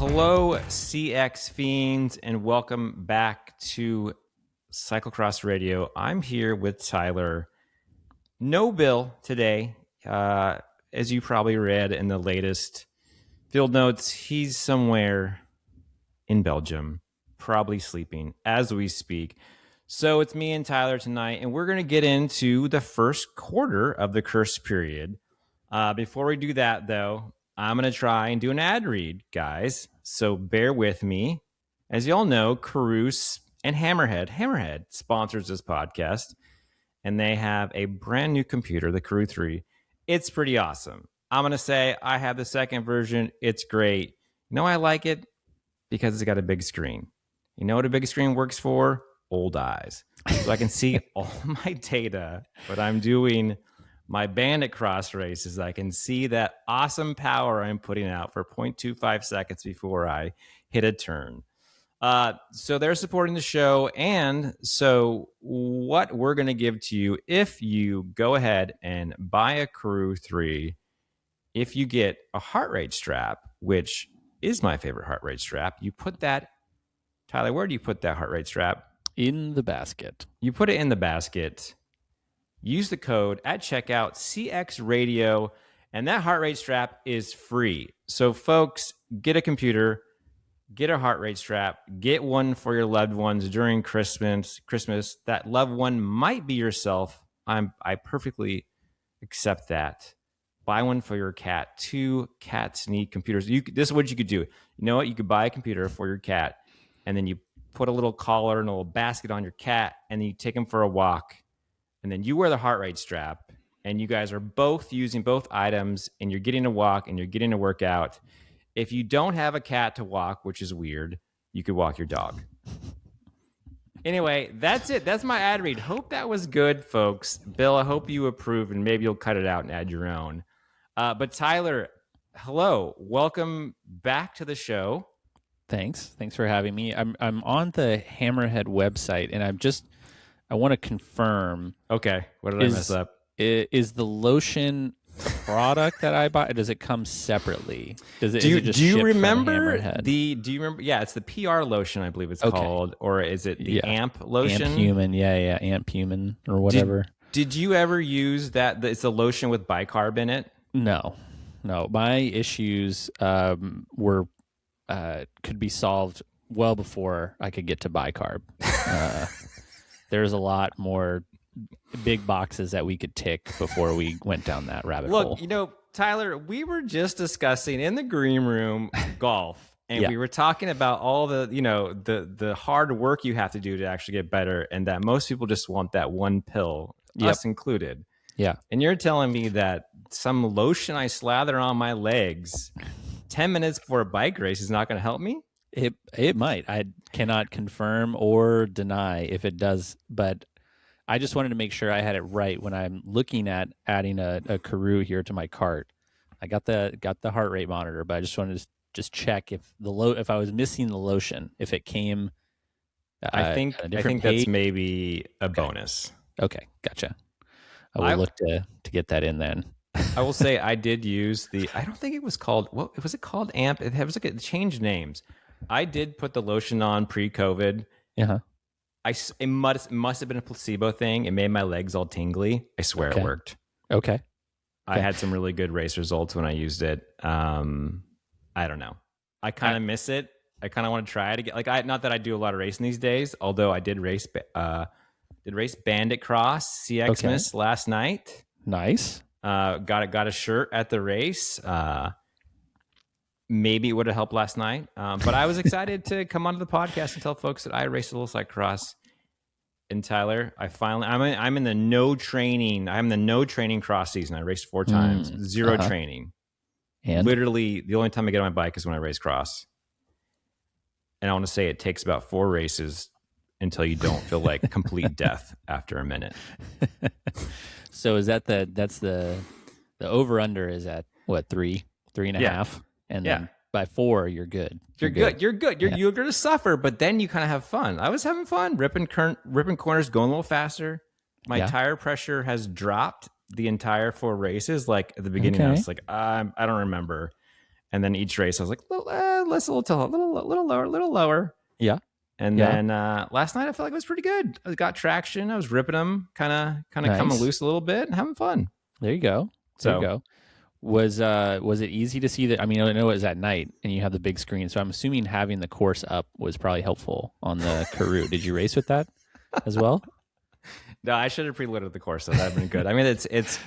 Hello, CX Fiends, and welcome back to Cyclocross Radio. I'm here with Tyler. No Bill today. As you probably read in the latest field notes, he's somewhere in Belgium, probably sleeping as we speak. So it's me and Tyler tonight, and we're going to get into the first quarter of the Kerstperiode. Before we do that, though, I'm going to try and do an ad read, guys. So bear with me. As you all know, Carouse and Hammerhead sponsors this podcast, and they have a brand new computer, the Crew 3. It's pretty awesome. I'm going to say I have the second version. It's great. You know I like it? Because it's got a big screen. You know what a big screen works for? Old eyes. So I can see all my data, but I'm doing my Bandit Cross races. I can see that awesome power I'm putting out for 0.25 seconds before I hit a turn. So they're supporting the show. And so what we're going to give to you, if you go ahead and buy a Crew 3, if you get a heart rate strap, which is my favorite heart rate strap, you put that, Tyler, where do you put that heart rate strap? In the basket. You put it in the basket. Use the code at checkout, CX Radio, and that heart rate strap is free. So, folks, get a computer, get a heart rate strap, get one for your loved ones during Christmas. That loved one might be yourself. I perfectly accept that. Buy one for your cat. 2 cats need computers. This is what you could do. You know what? You could buy a computer for your cat, and then you put a little collar and a little basket on your cat, and then you take him for a walk. And then you wear the heart rate strap, and you guys are both using both items, and you're getting a walk and you're getting a workout. If you don't have a cat to walk, which is weird, you could walk your dog. Anyway, that's it. That's my ad read. Hope that was good, folks. Bill, I hope you approve, and maybe you'll cut it out and add your own. But Tyler, hello. Welcome back to the show. Thanks for having me. I'm on the Hammerhead website, and I want to confirm. Okay, what did I mess up? Is the lotion a product that I buy? Or does it come separately? Do you remember Yeah, it's the PR lotion, I believe it's called, or is it the Amp lotion? Amp Human, Amp Human or whatever. Did you ever use that? It's a lotion with bicarb in it. No. My issues were could be solved well before I could get to bicarb. There's a lot more big boxes that we could tick before we went down that rabbit hole. Look, Tyler, we were just discussing in the green room golf, and we were talking about all the, the hard work you have to do to actually get better, and that most people just want that one pill, us included. Yeah. And you're telling me that some lotion I slather on my legs 10 minutes before a bike race is not going to help me? It might. I cannot confirm or deny if it does, but I just wanted to make sure I had it right when I'm looking at adding a Karoo here to my cart. I got the heart rate monitor, but I just wanted to just check if I was missing the lotion, if it came. I think that's maybe a bonus. Okay, gotcha. I will look to get that in then. I will say I did use I don't think it was called, what was it called? Amp? It was like it changed names. I did put the lotion on pre-COVID. Yeah. It must have been a placebo thing. It made my legs all tingly. I swear it worked. Okay. I had some really good race results when I used it. I don't know. I kind of miss it. I kind of want to try it again. Not that I do a lot of racing these days, although I did race Bandit Cross CX Miss last night. Nice. Got a shirt at the race. Maybe it would have helped last night. But I was excited to come onto the podcast and tell folks that I raced a little cyclocross. And Tyler, I'm in the no training. I'm the no training cross season. I raced 4 times, 0 training. And literally the only time I get on my bike is when I race cross. And I want to say it takes about 4 races until you don't feel like complete death after a minute. So is that that's the over under is at what, 3.5? And then by 4, you're good. You're good. You're going to suffer, but then you kind of have fun. I was having fun, ripping corners, going a little faster. My tire pressure has dropped the entire 4 races. Like at the beginning, I was like, I don't remember. and then each race I was like, let's a little lower, a little lower. Yeah. And Yeah. then last night I felt like it was pretty good. I got traction. I was ripping them, kind of coming Nice. loose a little bit and having fun. There you go. There you So go. Was it easy to see that? I mean, I know it was at night and you have the big screen, so I'm assuming having the course up was probably helpful on the Karoo. Did you race with that as well? no, I should have preloaded the course. So that'd been good. I mean, it's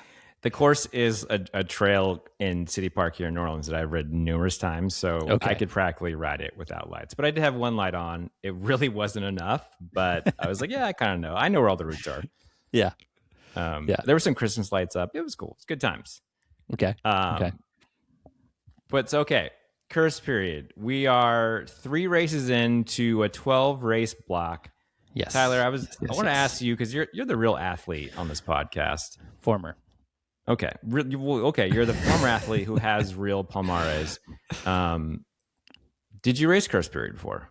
the course is a trail in City Park here in New Orleans that I've ridden numerous times, so Okay. I could practically ride it without lights. But I did have one light on. It really wasn't enough, but I was like, yeah, I kind of know. I know where all the routes are. Yeah. Yeah. There were some Christmas lights up. It was cool. It's good times. Okay. Okay. But it's okay. Kerstperiode. We are 3 races into a 12 race block. Yes. Tyler, I want to ask you, because you're the real athlete on this podcast. Former. Okay. Okay. You're the former athlete who has real palmares. Did you race Kerstperiode before?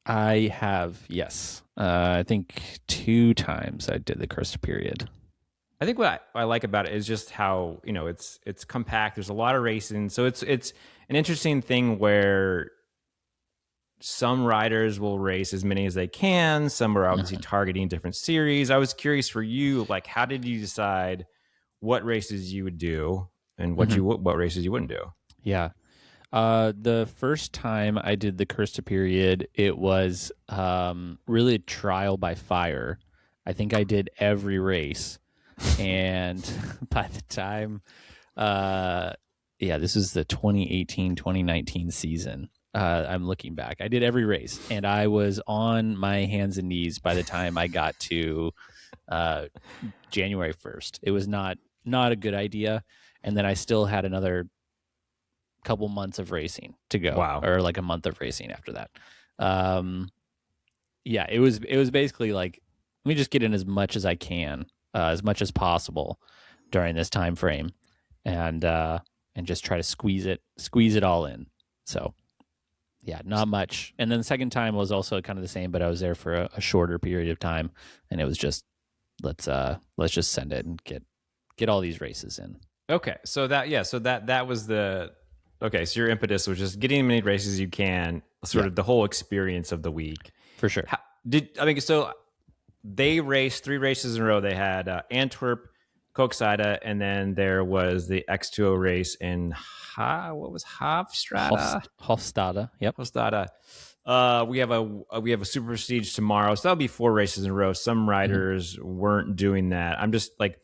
I have, yes. I think 2 times I did the Kerstperiode. I think what I like about it is just how, it's compact. There's a lot of racing. So it's an interesting thing where some riders will race as many as they can. Some are obviously targeting different series. I was curious for you, like, how did you decide what races you would do and what races you wouldn't do? Yeah. The first time I did the Kerstperiode, it was really a trial by fire. I think I did every race. And by the time, this was the 2018-2019 season. I'm looking back. I did every race, and I was on my hands and knees by the time I got to January 1st. It was not a good idea, and then I still had another couple months of racing to go. Wow. Or like a month of racing after that. It was basically like, let me just get in as much as I can. As much as possible during this time frame, and just try to squeeze it all in. So, yeah, not much. And then the second time was also kind of the same, but I was there for a shorter period of time, and it was just let's just send it and get all these races in. Okay, so that was the okay. So your impetus was just getting as many races as you can, sort of the whole experience of the week. For sure. They raced 3 races in a row. They had Antwerp, Koksijde, and then there was the X2O race in Hofstade. Hofstade. Yep. Hofstade. We have a super prestige tomorrow, so that'll be 4 races in a row. Some riders weren't doing that. I'm just like,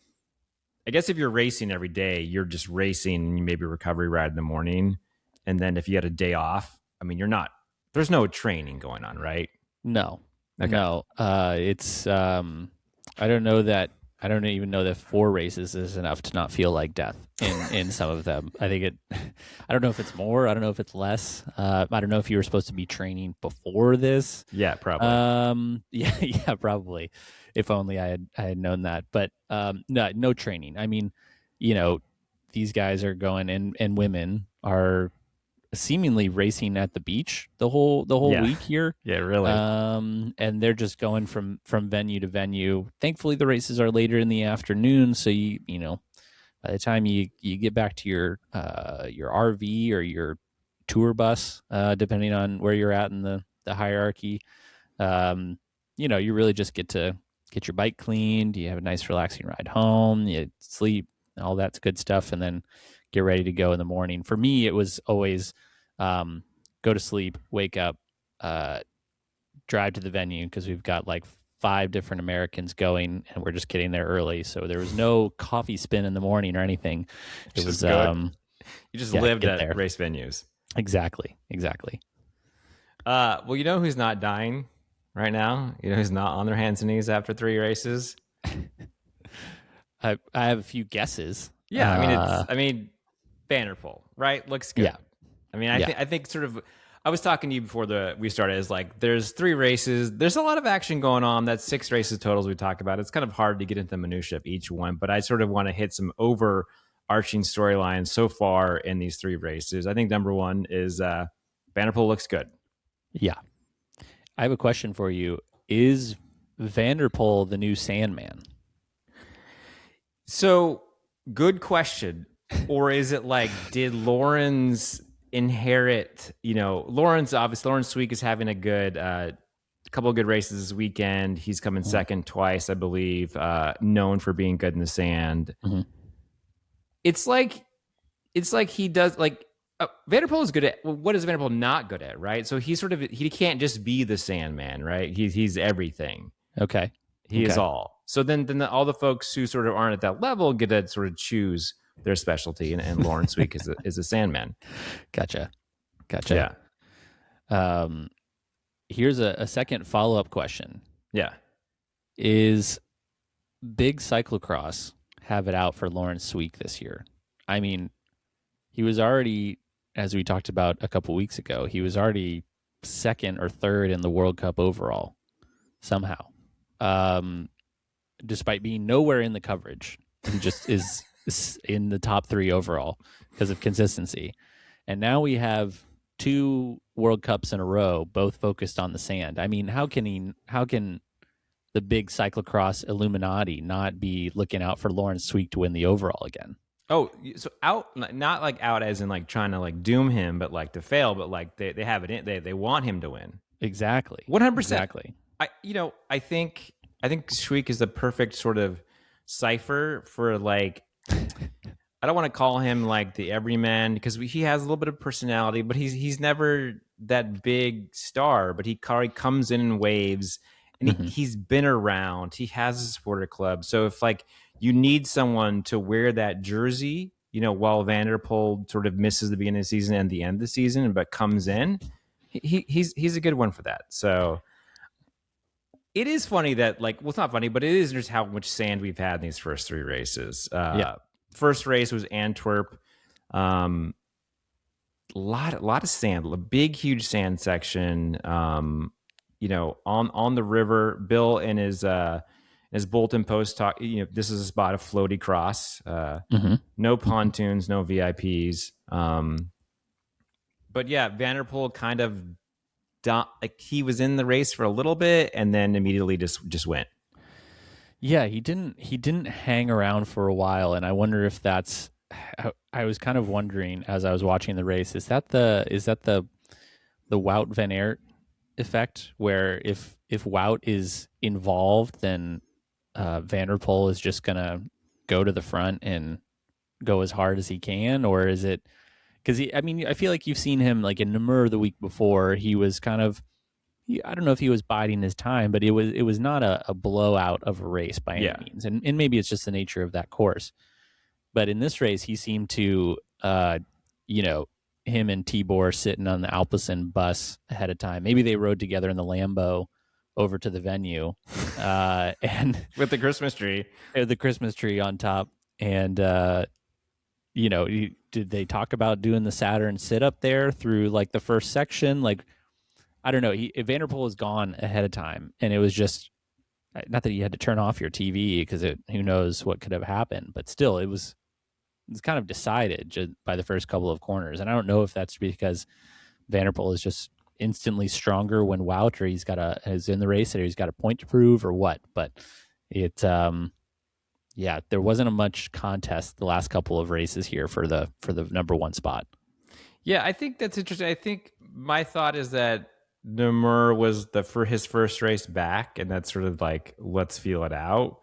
I guess if you're racing every day, you're just racing and you maybe recovery ride in the morning, and then if you had a day off, I mean, there's no training going on, right? No. Okay. No, it's I don't even know that 4 races is enough to not feel like death in some of them. I think I don't know if it's more, I don't know if it's less. I don't know if you were supposed to be training before this. Yeah, probably. Yeah, probably. If only I had known that. But no training. I mean, these guys are going and women are seemingly racing at the beach the whole week here. Yeah, really. And they're just going from venue to venue. Thankfully, the races are later in the afternoon, so you by the time you get back to your RV or your tour bus, depending on where you're at in the hierarchy, you really just get to get your bike cleaned. You have a nice relaxing ride home. You sleep, all that's good stuff, and then get ready to go in the morning. For me, it was always go to sleep, wake up, drive to the venue, because we've got like 5 different Americans going, and we're just getting there early. So there was no coffee spin in the morning or anything. It was you just lived at there. Race venues. Exactly. Well, you know who's not dying right now? You know who's not on their hands and knees after 3 races? I have a few guesses. Yeah, I mean, Vanderpool, right? Looks good. Yeah. I mean, I think sort of, I was talking to you before we started, is like, there's 3 races. There's a lot of action going on. That's 6 races totals we talk about. It's kind of hard to get into the minutia of each one, but I sort of want to hit some overarching storylines so far in these 3 races. I think number 1 is Vanderpool looks good. Yeah. I have a question for you. Is Vanderpool the new Sandman? So, good question. Or is it like, did Lauren's inherit, Lawrence Sweeck is having a good couple of good races this weekend. He's coming second twice, I believe, known for being good in the sand. Mm-hmm. It's like he does like Vanderpool is good at, well, what is Vanderpool not good at, right? So he can't just be the Sandman, right? He's everything. Okay. He is all. So then all the folks who sort of aren't at that level get to sort of choose their specialty, and Lawrence Week is a Sandman. Gotcha. Yeah. Here's a second follow-up question. Yeah. Is big cyclocross have it out for Lawrence Week this year? I mean, he was already, as we talked about a couple weeks ago, he was already second or third in the World Cup overall somehow. Despite being nowhere in the coverage, he just is in the top 3 overall because of consistency. And now we have 2 World Cups in a row, both focused on the sand. I mean, how can the big cyclocross Illuminati not be looking out for Lawrence Sweeck to win the overall again? Oh, so out, not like out as in like trying to like doom him, but like to fail, but like they have it in, they want him to win. Exactly. 100%. Exactly. I think Sweeck is the perfect sort of cipher for like, I don't want to call him like the everyman because he has a little bit of personality, but he's never that big star, but he comes in waves, and he's been around. He has a supporter club. So if like you need someone to wear that jersey, while Vanderpool sort of misses the beginning of the season and the end of the season, but comes in, he's a good one for that. So it is funny that it's not funny, but it is just how much sand we've had in these first 3 races. First race was Antwerp. Lot of sand, a big, huge sand section. On the river. Bill in his bulletin post talk. This is a spot of floaty cross. No pontoons, no VIPs. But yeah, Vanderpool kind of he was in the race for a little bit and then immediately just went. Yeah, he didn't hang around for a while, and I wonder if that's. I was kind of wondering as I was watching the race, is that the Wout van Aert effect, where if Wout is involved, then Vanderpool is just gonna go to the front and go as hard as he can, or is it because I feel like you've seen him like in Namur the week before. He was kind of, I don't know if he was biding his time, but it was not a blowout of a race by any means, and maybe it's just the nature of that course. But in this race, he seemed to, him and Tibor sitting on the Alpecin bus ahead of time. Maybe they rode together in the Lambo over to the venue, and with the Christmas tree, on top. And did they talk about doing the Saturn sit up there through like the first section? Like, I don't know. Vanderpool was gone ahead of time, and it was just not that you had to turn off your TV because who knows what could have happened, but still, it's kind of decided just by the first couple of corners. And I don't know if that's because Vanderpool is just instantly stronger when Wout or is in the race or he's got a point to prove or what. But there wasn't a much contest the last couple of races here for the number 1 spot. Yeah, I think that's interesting. I think my thought is that Namur was for his first race back, and that's sort of like, let's feel it out.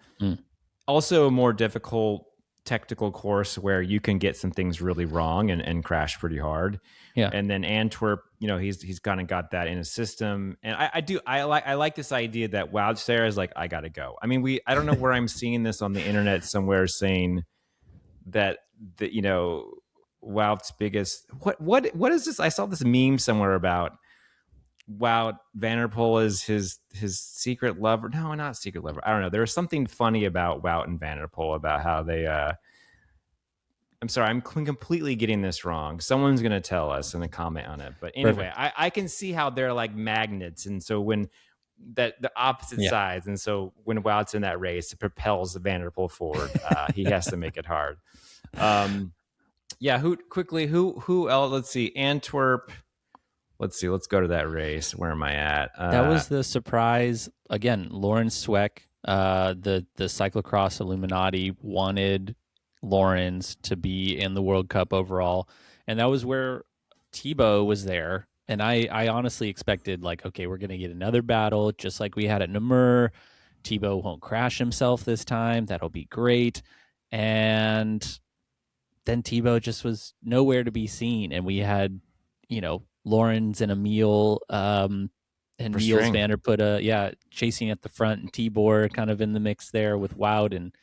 Also a more difficult technical course where you can get some things really wrong and crash pretty hard. Yeah. And then Antwerp, he's kind of got that in his system. And I like this idea that Wout there is like, I gotta go. I mean, I don't know where I'm seeing this on the internet somewhere saying that Wout's biggest, what is this? I saw this meme somewhere about Wout Vanderpool is his secret lover. No, not secret lover. I don't know. There was something funny about Wout and Vanderpool about how they. I'm sorry, I'm completely getting this wrong. Someone's going to tell us in the comment on it. But anyway, I can see how they're like magnets, and so when the opposite sides, and so when Wout's in that race, it propels Vanderpool forward. He has to make it hard. Who else? Let's see, Antwerp. Let's see. Let's go to that race. Where am I at? That was the surprise. Again, Lawrence Sweeck, the cyclocross Illuminati wanted Lawrence to be in the World Cup overall. And that was where Tebow was there, and I honestly expected, like, okay, we're going to get another battle just like we had at Namur. Tebow won't crash himself this time. That'll be great. And then Tebow just was nowhere to be seen. And we had, Lawrence and Emil, and Niels String. Vanderputte, chasing at the front, and Tibor kind of in the mix there with Wout. And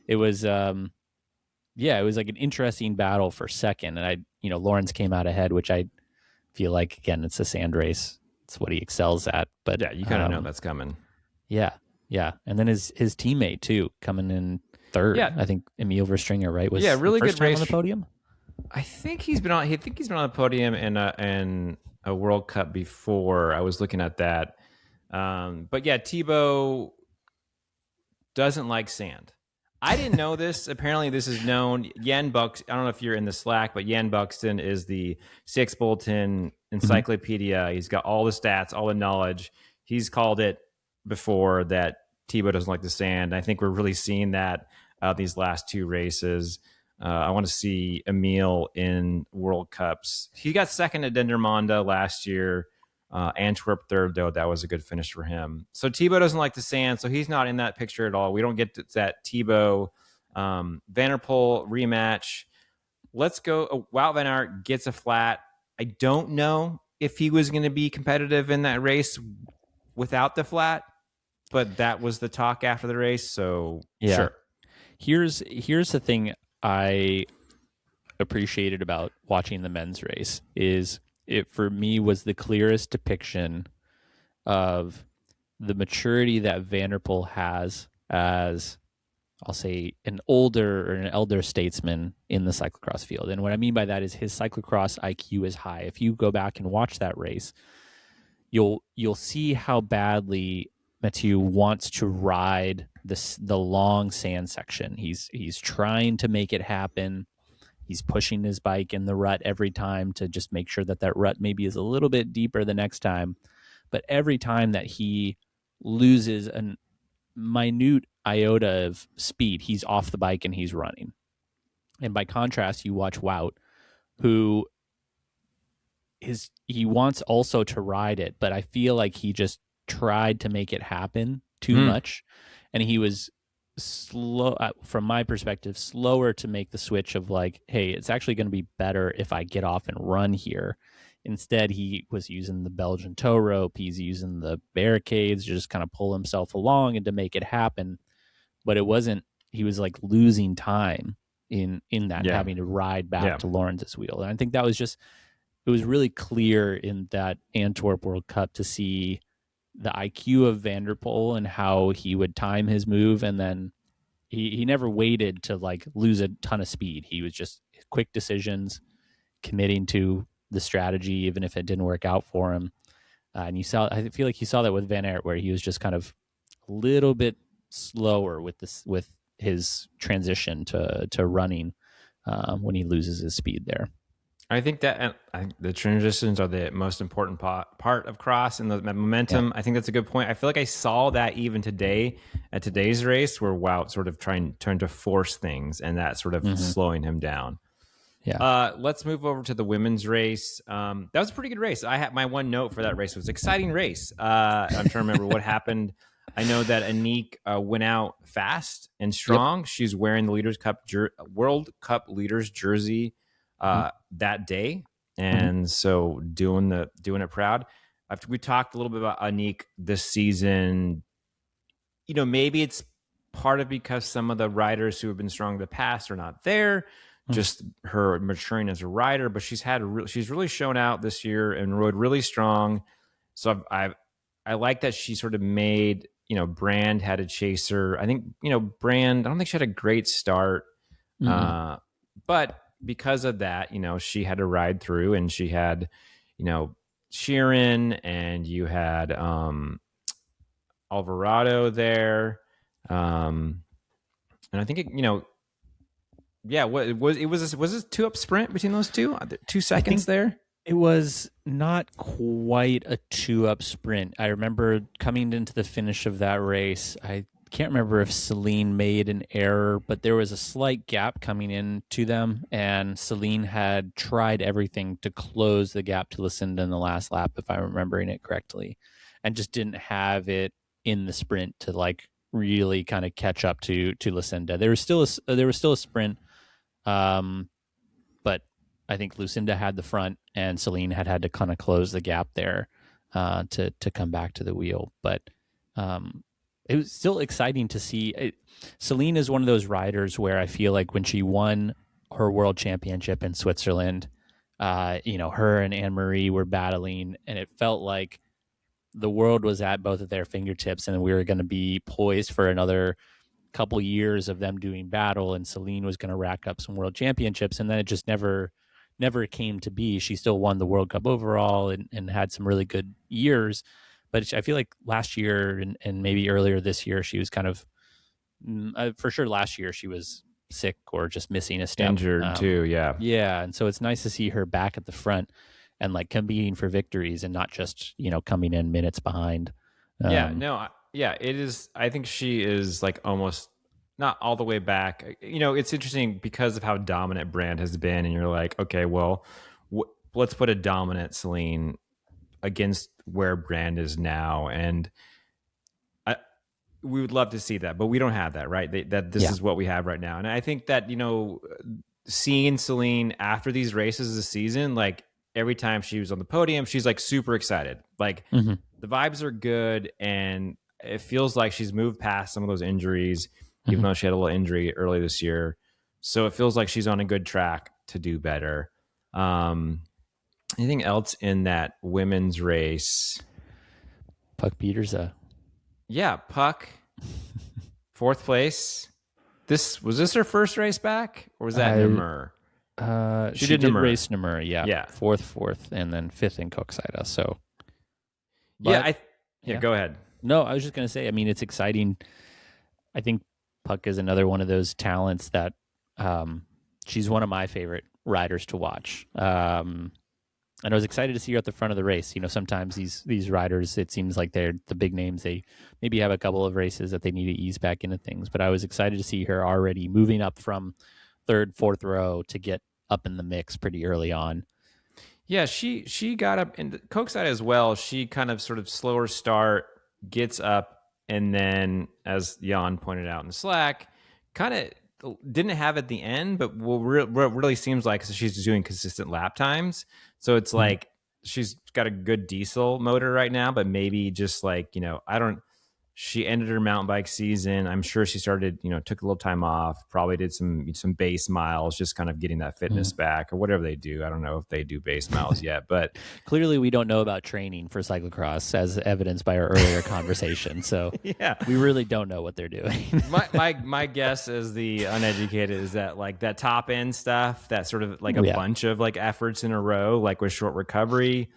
it was, it was like an interesting battle for second. And Lawrence came out ahead, which I feel like, again, it's a sand race. It's what he excels at. But Yeah, you kind of know that's coming. Yeah. And then his teammate too, coming in third. Yeah. I think Emil Verstringer, right? Was really first good race on the podium. I think he's been on the podium in a World Cup before. I was looking at that. But yeah, Tebow doesn't like sand. I didn't know this. Apparently, this is known. Jan Buxton, I don't know if you're in the Slack, but Jan Buxton is the Six Bulletin encyclopedia. Mm-hmm. He's got all the stats, all the knowledge. He's called it before that Tebow doesn't like the sand. I think we're really seeing that these last two races. I want to see Emil in World Cups. He got second at Dendermonde last year. Antwerp third, though. That was a good finish for him. So Tebow doesn't like the sand, so he's not in that picture at all. We don't get that Tebow Van der Poel rematch. Let's go. Wout van Aert gets a flat. I don't know if he was going to be competitive in that race without the flat, but that was the talk after the race. So sure. Here's the thing I appreciated about watching the men's race is it, for me, was the clearest depiction of the maturity that Van der Poel has as, I'll say, an older or an elder statesman in the cyclocross field. And what I mean by that is his cyclocross IQ is high. If you go back and watch that race, you'll see how badly Mathieu wants to ride the long sand section. He's trying to make it happen. He's pushing his bike in the rut every time to just make sure that rut maybe is a little bit deeper the next time. But every time that he loses a minute iota of speed, he's off the bike and he's running. And by contrast, you watch Wout, who he wants also to ride it, but I feel like he just tried to make it happen too much. And he was slow, from my perspective, slower to make the switch of like, hey, it's actually going to be better if I get off and run here. Instead, he was using the Belgian tow rope. He's using the barricades to just kind of pull himself along and to make it happen. But it wasn't, he was like losing time in that, having to ride back to Lawrence's wheel. And I think that was just, it was really clear in that Antwerp World Cup to see the IQ of Van der Poel and how he would time his move. And then he never waited to like lose a ton of speed. He was just quick decisions, committing to the strategy, even if it didn't work out for him. And I feel like you saw that with Van Aert, where he was just kind of a little bit slower with his transition to running when he loses his speed there. I think that the transitions are the most important part of cross and the momentum. Yeah. I think that's a good point. I feel like I saw that even today at today's race where Wout sort of trying to force things and that sort of slowing him down. Yeah. Let's move over to the women's race. That was a pretty good race. I had my one note for that race was exciting race. I'm trying to remember what happened. I know that Aniek went out fast and strong. Yep. She's wearing the World Cup leaders jersey that day, and so doing it proud. After we talked a little bit about Aniek this season, maybe it's part of because some of the riders who have been strong in the past are not there, just her maturing as a rider. But she's really shown out this year and rode really strong. So I like that she sort of made, Brand had a chaser. I think, Brand, I don't think she had a great start, but because of that, she had to ride through, and she had, Sheeran, and you had Alvarado there, and I think it was this 2-up sprint between those two, 2 seconds there. It was not quite a 2-up sprint. I remember coming into the finish of that race, I can't remember if Celine made an error, but there was a slight gap coming in to them, and Celine had tried everything to close the gap to Lucinda in the last lap, if I'm remembering it correctly, and just didn't have it in the sprint to like really kind of catch up to Lucinda. There was still a sprint, but I think Lucinda had the front, and Celine had to kind of close the gap there to come back to the wheel, but. It was still exciting to see. Celine is one of those riders where I feel like when she won her world championship in Switzerland, her and Anne Marie were battling, and it felt like the world was at both of their fingertips, and we were going to be poised for another couple years of them doing battle, and Celine was going to rack up some world championships, and then it just never came to be. She still won the World Cup overall and had some really good years. But I feel like last year and maybe earlier this year, she was kind of, for sure last year, she was sick or just missing a step. Injured too, yeah. Yeah, and so it's nice to see her back at the front and like competing for victories and not just, coming in minutes behind. It is. I think she is like almost not all the way back. It's interesting because of how dominant Brand has been, and you're like, okay, well, let's put a dominant Celine against where Brand is now, and we would love to see that, but we don't have that, right? This is what we have right now, and I think that seeing Celine after these races this season, like every time she was on the podium, she's like super excited. Like the vibes are good, and it feels like she's moved past some of those injuries, even though she had a little injury early this year. So it feels like she's on a good track to do better. Anything else in that women's race? Puck Pieterse. Yeah, Puck, 4th place. Was this her first race back, or was that Namur? She did race Namur, yeah. Fourth, and then 5th in Koksijde. So, go ahead. No, I was just going to say, I mean, it's exciting. I think Puck is another one of those talents that she's one of my favorite riders to watch. And I was excited to see her at the front of the race. Sometimes these riders, it seems like they're the big names. They maybe have a couple of races that they need to ease back into things. But I was excited to see her already moving up from 3rd, 4th row to get up in the mix pretty early on. Yeah, she got up in Koksijde as well. She kind of sort of slower start, gets up, and then, as Jan pointed out in the Slack, kind of didn't have at the end, but what really seems like she's doing consistent lap times. So it's like she's got a good diesel motor right now, but maybe just like, she ended her mountain bike season. I'm sure she started, took a little time off, probably did some base miles, just kind of getting that fitness back or whatever they do. I don't know if they do base miles yet, but clearly we don't know about training for cyclocross as evidenced by our earlier conversation. So yeah, we really don't know what they're doing. my guess as the uneducated is that like that top end stuff, that sort of like a bunch of like efforts in a row, like with short recovery,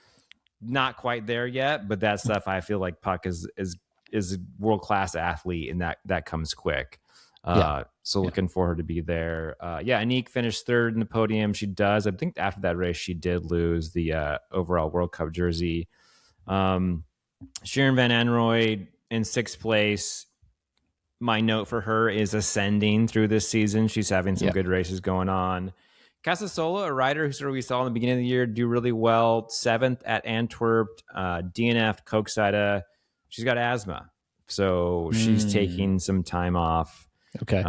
not quite there yet, but that stuff I feel like Puck is a world-class athlete, and that comes quick. So looking for her to be there. Aniek finished 3rd in the podium. She does. I think after that race, she did lose the overall World Cup jersey. Sharon Van Anrooy in 6th place. My note for her is ascending through this season. She's having some good races going on. Casasola, a rider who sort of we saw in the beginning of the year do really well. 7th at Antwerp, DNF, Koksijde. She's got asthma, so she's taking some time off. Okay.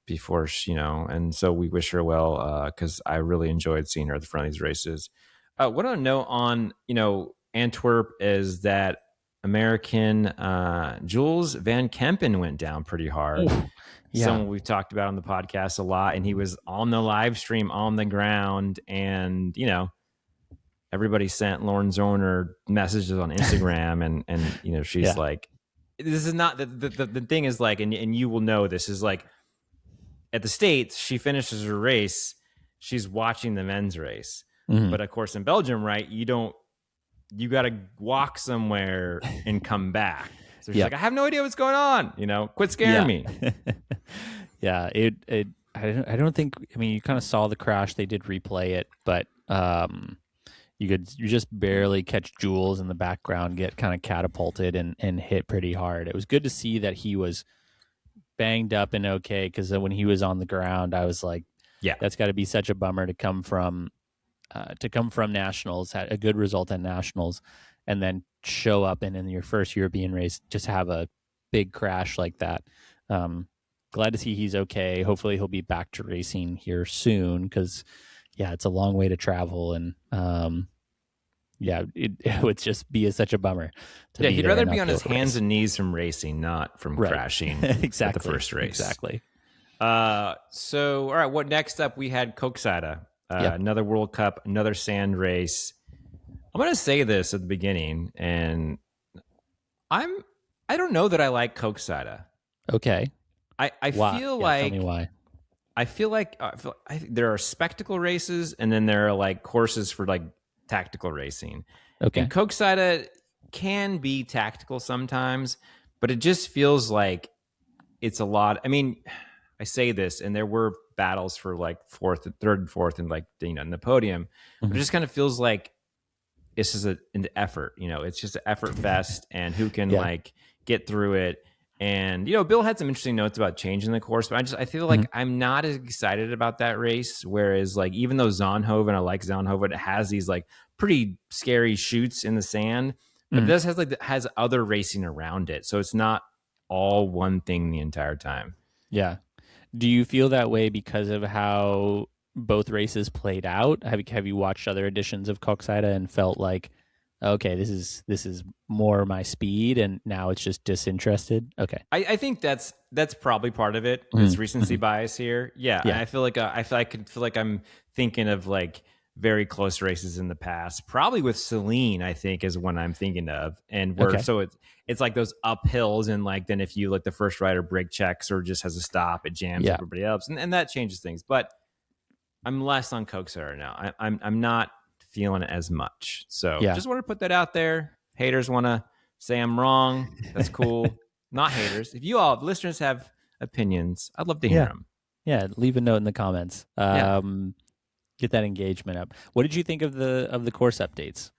Before she, and so we wish her well because I really enjoyed seeing her at the front of these races. What I know on Antwerp is that American Jules Van Kempen went down pretty hard. Someone we've talked about on the podcast a lot, and he was on the live stream on the ground, and everybody sent Lauren Zorner messages on Instagram, and she's like, this is not the thing is like, and you will know this is like at the States, she finishes her race, she's watching the men's race. But of course in Belgium, right, you got to walk somewhere and come back. So she's like, I have no idea what's going on. Quit scaring me. I don't think, you kind of saw the crash. They did replay it, but you just barely catch Jules in the background get kind of catapulted and hit pretty hard. It was good to see that he was banged up and okay, because when he was on the ground, I was like, Yeah. that's got to be such a bummer to come from nationals, had a good result at nationals, and then show up and in your first European race just have a big crash like that. Glad to see he's okay. Hopefully he'll be back to racing here soon, because yeah, it's a long way to travel, and it would just be such a bummer to be he'd there rather and be not on be his able to hands race. and knees from racing, not from Right. crashing Exactly. at the first race. Exactly. So, all right, what next up? We had Koksijde, Yep. another World Cup, another sand race. I'm going to say this at the beginning, and I don't know that I like Koksijde. Okay. I Why? feel Yeah, like tell me why. I feel like there are spectacle races, and then there are like courses for like tactical racing. Okay. And Koksijde can be tactical sometimes, but it just feels like it's a lot. I mean, I say this, and there were battles for like third and fourth, and like in the podium. But it just kind of feels like this is an effort. It's just an effort fest, and who can Yeah. like get through it. And Bill had some interesting notes about changing the course, but I feel like I'm not as excited about that race. Whereas like even though Zonhoven, I like Zonhoven, it has these like pretty scary shoots in the sand, but it does has other racing around it, so it's not all one thing the entire time. Yeah. Do you feel that way because of how both races played out? Have you watched other editions of Koksijde and felt like, okay, this is more my speed, and now it's just disinterested? Okay. I think that's probably part of it. It's recency bias here. Yeah. Yeah. I feel like I'm thinking of like very close races in the past, probably with Celine, I think is when I'm thinking of, and where so it's like those uphills, and like then if you like the first rider brake checks or just has a stop, it jams everybody else, and that changes things. But I'm less on Koksijde now. I'm not feeling it as much. So just want to put that out there. Haters want to say I'm wrong. That's cool. Not haters. If you all listeners have opinions, I'd love to hear them. Yeah, leave a note in the comments. Get that engagement up. What did you think of the course updates?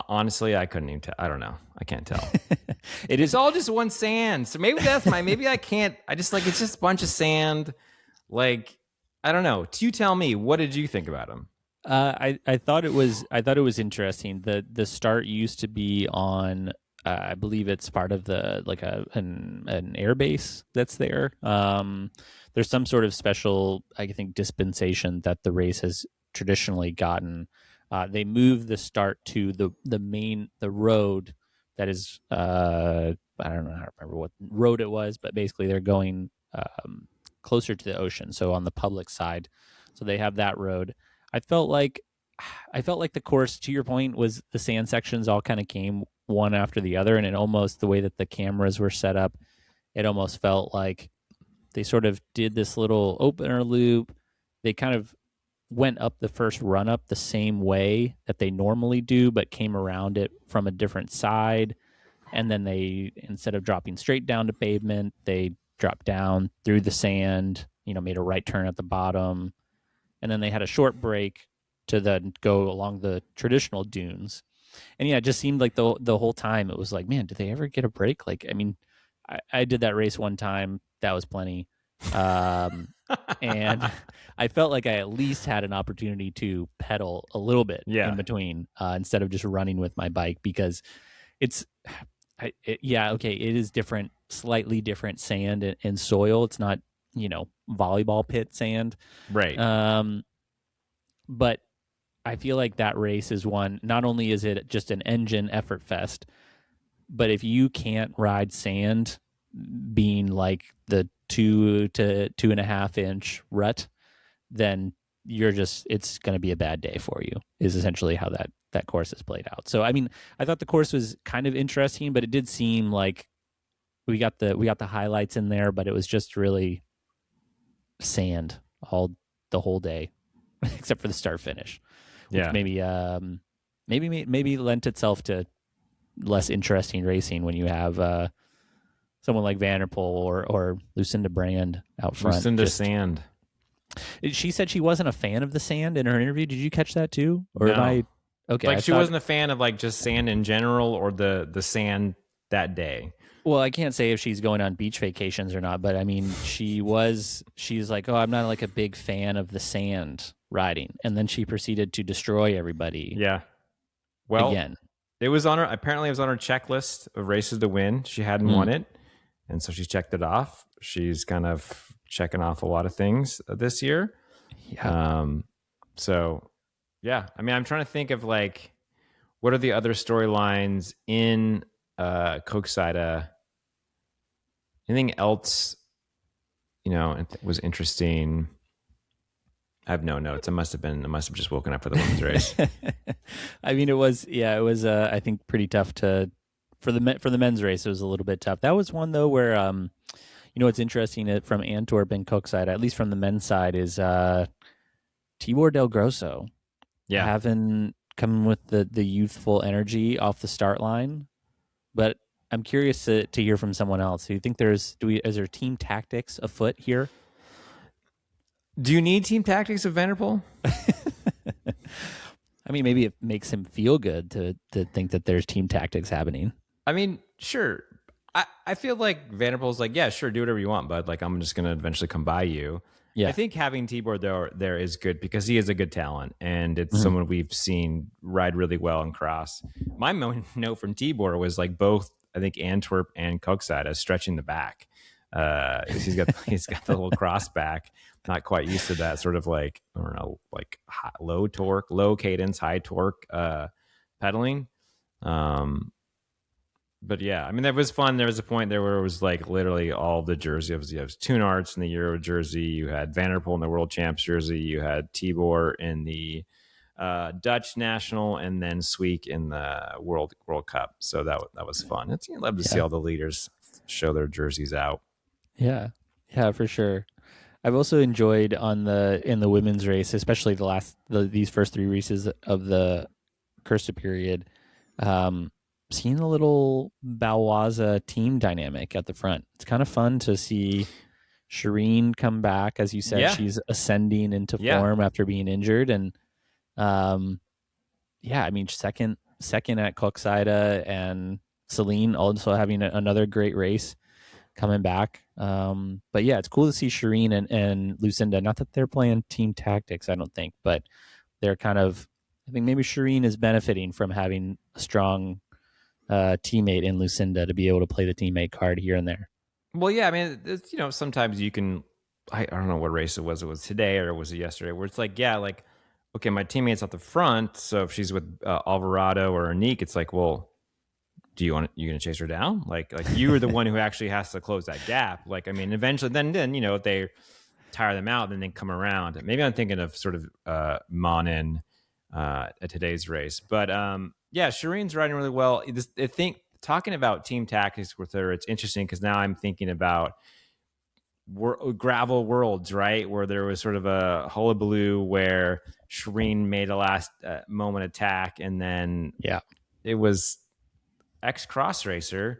Honestly, I couldn't even tell. I don't know. I can't tell. It's all just one sand. So maybe maybe I can't. I just like, it's just a bunch of sand. Like, I don't know. You tell me. What did you think about them? I thought it was interesting. The start used to be on, I believe it's part of the like an air base that's there. There's some sort of special, I think, dispensation that the race has traditionally gotten. They moved the start to the road that is, I don't know, I don't remember what road it was, but basically they're going closer to the ocean, so on the public side. So they have that road. I felt like the course, to your point, was the sand sections all kind of came one after the other, and it almost, the way that the cameras were set up, it almost felt like they sort of did this little opener loop. They kind of went up the first run up the same way that they normally do, but came around it from a different side. And then they, instead of dropping straight down to pavement, they dropped down through the sand, made a right turn at the bottom. And then they had a short break to then go along the traditional dunes. And yeah, it just seemed like the whole time it was like, man, did they ever get a break? Like, I mean, I did that race one time. That was plenty. And I felt like I at least had an opportunity to pedal a little bit in between, instead of just running with my bike, because it is different, slightly different sand and soil. It's not, volleyball pit sand. Right. But I feel like that race is one, not only is it just an engine effort fest, but if you can't ride sand being like the 2 to 2.5 inch rut, then it's going to be a bad day for you, is essentially how that course is played out. So, I mean, I thought the course was kind of interesting, but it did seem like we got the highlights in there, but it was just really sand the whole day, except for the start finish, which maybe lent itself to less interesting racing when you have someone like Van der Poel or Lucinda Brand out front. Lucinda Sand. She said she wasn't a fan of the sand in her interview. Did you catch that too? Or no. am I okay? Like, she wasn't a fan of like just sand in general, or the sand that day. Well, I can't say if she's going on beach vacations or not, but I mean, she's like, oh, I'm not like a big fan of the sand riding. And then she proceeded to destroy everybody Yeah. Well, again. it was on her. Apparently, it was on her checklist of races to win. She hadn't Mm, won it, and so she's checked it off. She's kind of checking off a lot of things this year. yeah. Um, so yeah, I mean, I'm trying to think of like what are the other storylines in Koksida. Anything else, was interesting? I have no notes. I must have just woken up for the women's race. I mean, it was I think pretty tough for the men's race. It was a little bit tough. That was one though where what's interesting from Antwerp and Cook side, at least from the men's side, is Tibor Del Grosso Yeah. having coming with the youthful energy off the start line. But I'm curious to hear from someone else. Do you think is there team tactics afoot here? Do you need team tactics of Vanderpool? I mean, maybe it makes him feel good to think that there's team tactics happening. I mean, sure. I feel like Vanderpool's like, yeah, sure, do whatever you want, bud. Like, I'm just going to eventually come by you. Yeah. I think having Tibor there is good because he is a good talent and it's someone we've seen ride really well in cross. My note from Tibor was like both, I think, Antwerp and Kokside as stretching the back. He's got the little cross back. Not quite used to that sort of like, I don't know, like low torque, low cadence, high torque pedaling. But yeah, I mean, that was fun. There was a point there where it was like literally all the jersey. You have Toon Arts in the Euro jersey. You had Vanderpool in the World Champs jersey. You had Tibor in the Dutch national, and then Sweek in the World Cup. So that was fun. It's love to see all the leaders show their jerseys out. Yeah, for sure. I've also enjoyed in the women's race, especially these first three races of the Kerstperiode, seeing the little Balwaza team dynamic at the front. It's kind of fun to see Shireen come back. As you said, she's ascending into form after being injured. And I mean, second at Koksida, and Celine also having another great race coming back. But yeah, it's cool to see Shireen and Lucinda. Not that they're playing team tactics, I don't think, but they're kind of, I think maybe Shireen is benefiting from having a strong teammate in Lucinda to be able to play the teammate card here and there. Well, yeah, I mean, it's, sometimes you can, I don't know what race it was today or was it yesterday, where it's like, yeah, like, okay, my teammate's at the front. So if she's with Alvarado or Anique, it's like, well, you going to chase her down? Like you are the one who actually has to close that gap. Like, I mean, eventually then, if they tire them out, then they come around. Maybe I'm thinking of sort of Monin at today's race, but yeah, Shireen's riding really well. I think talking about team tactics with her, it's interesting because now I'm thinking about gravel worlds, right? Where there was sort of a hullabaloo where Shireen made a last moment attack, and then it was ex-cross racer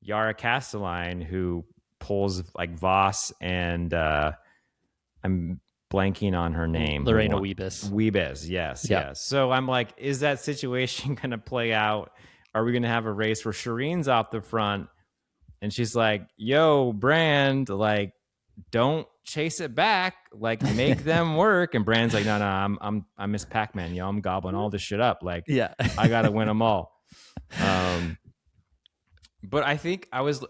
Yara Castelline who pulls like Voss and I'm blanking on her name. Lorena Wiebes. Yes. So I'm like, is that situation going to play out? Are we going to have a race where Shireen's off the front and she's like, yo, Brand, like, don't chase it back, like make them work. And Brand's like, no, I'm Miss Pac-Man, I'm gobbling all this shit up. Like, I got to win them all. But I think I was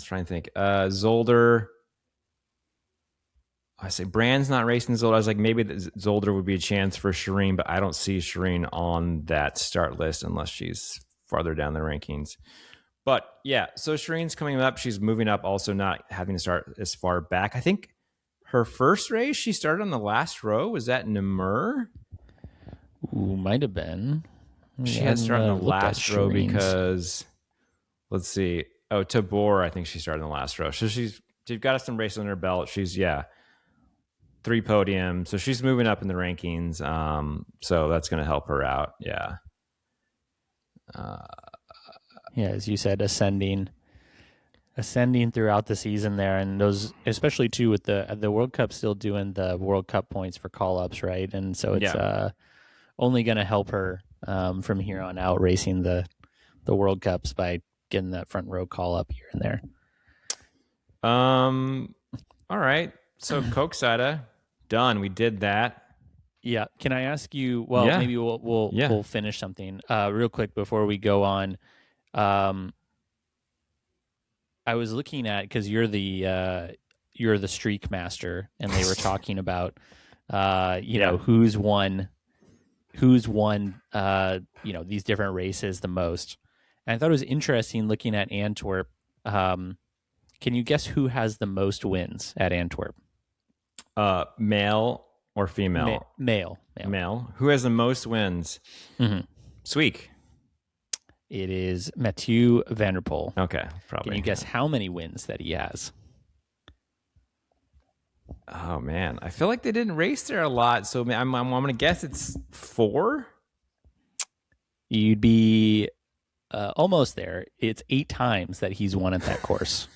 trying to think, Zolder, I say Brand's not racing Zolder. I was like, maybe Zolder would be a chance for Shireen, but I don't see Shireen on that start list unless she's farther down the rankings. But yeah, so Shireen's coming up. She's moving up, also not having to start as far back. I think her first race, she started on the last row. Was that Namur? Ooh, might have been. She had started on the last row because, let's see. Oh, Tabor, I think she started on the last row. So she's got some races on her belt. She's, 3 podiums. So she's moving up in the rankings. So that's going to help her out. Yeah. As you said, ascending throughout the season there, and those, especially too with the World Cup still doing the World Cup points for call-ups, right? And so it's only going to help her from here on out racing the World Cups by getting that front row call up here and there. All right. So Coke Cider, done. We did that. Yeah. Can I ask you? Well, Yeah. maybe we'll finish something real quick before we go on. I was looking at, because you're the streak master, and they were talking about who's won these different races the most. And I thought it was interesting looking at Antwerp. Can you guess who has the most wins at Antwerp? Male or female? Male. Who has the most wins? Mm-hmm. Sweek. It is Mathieu van der Poel. Okay, probably. Can you guess how many wins that he has? Oh man, I feel like they didn't race there a lot, so I'm going to guess it's 4. You'd be almost there. It's 8 times that he's won at that course.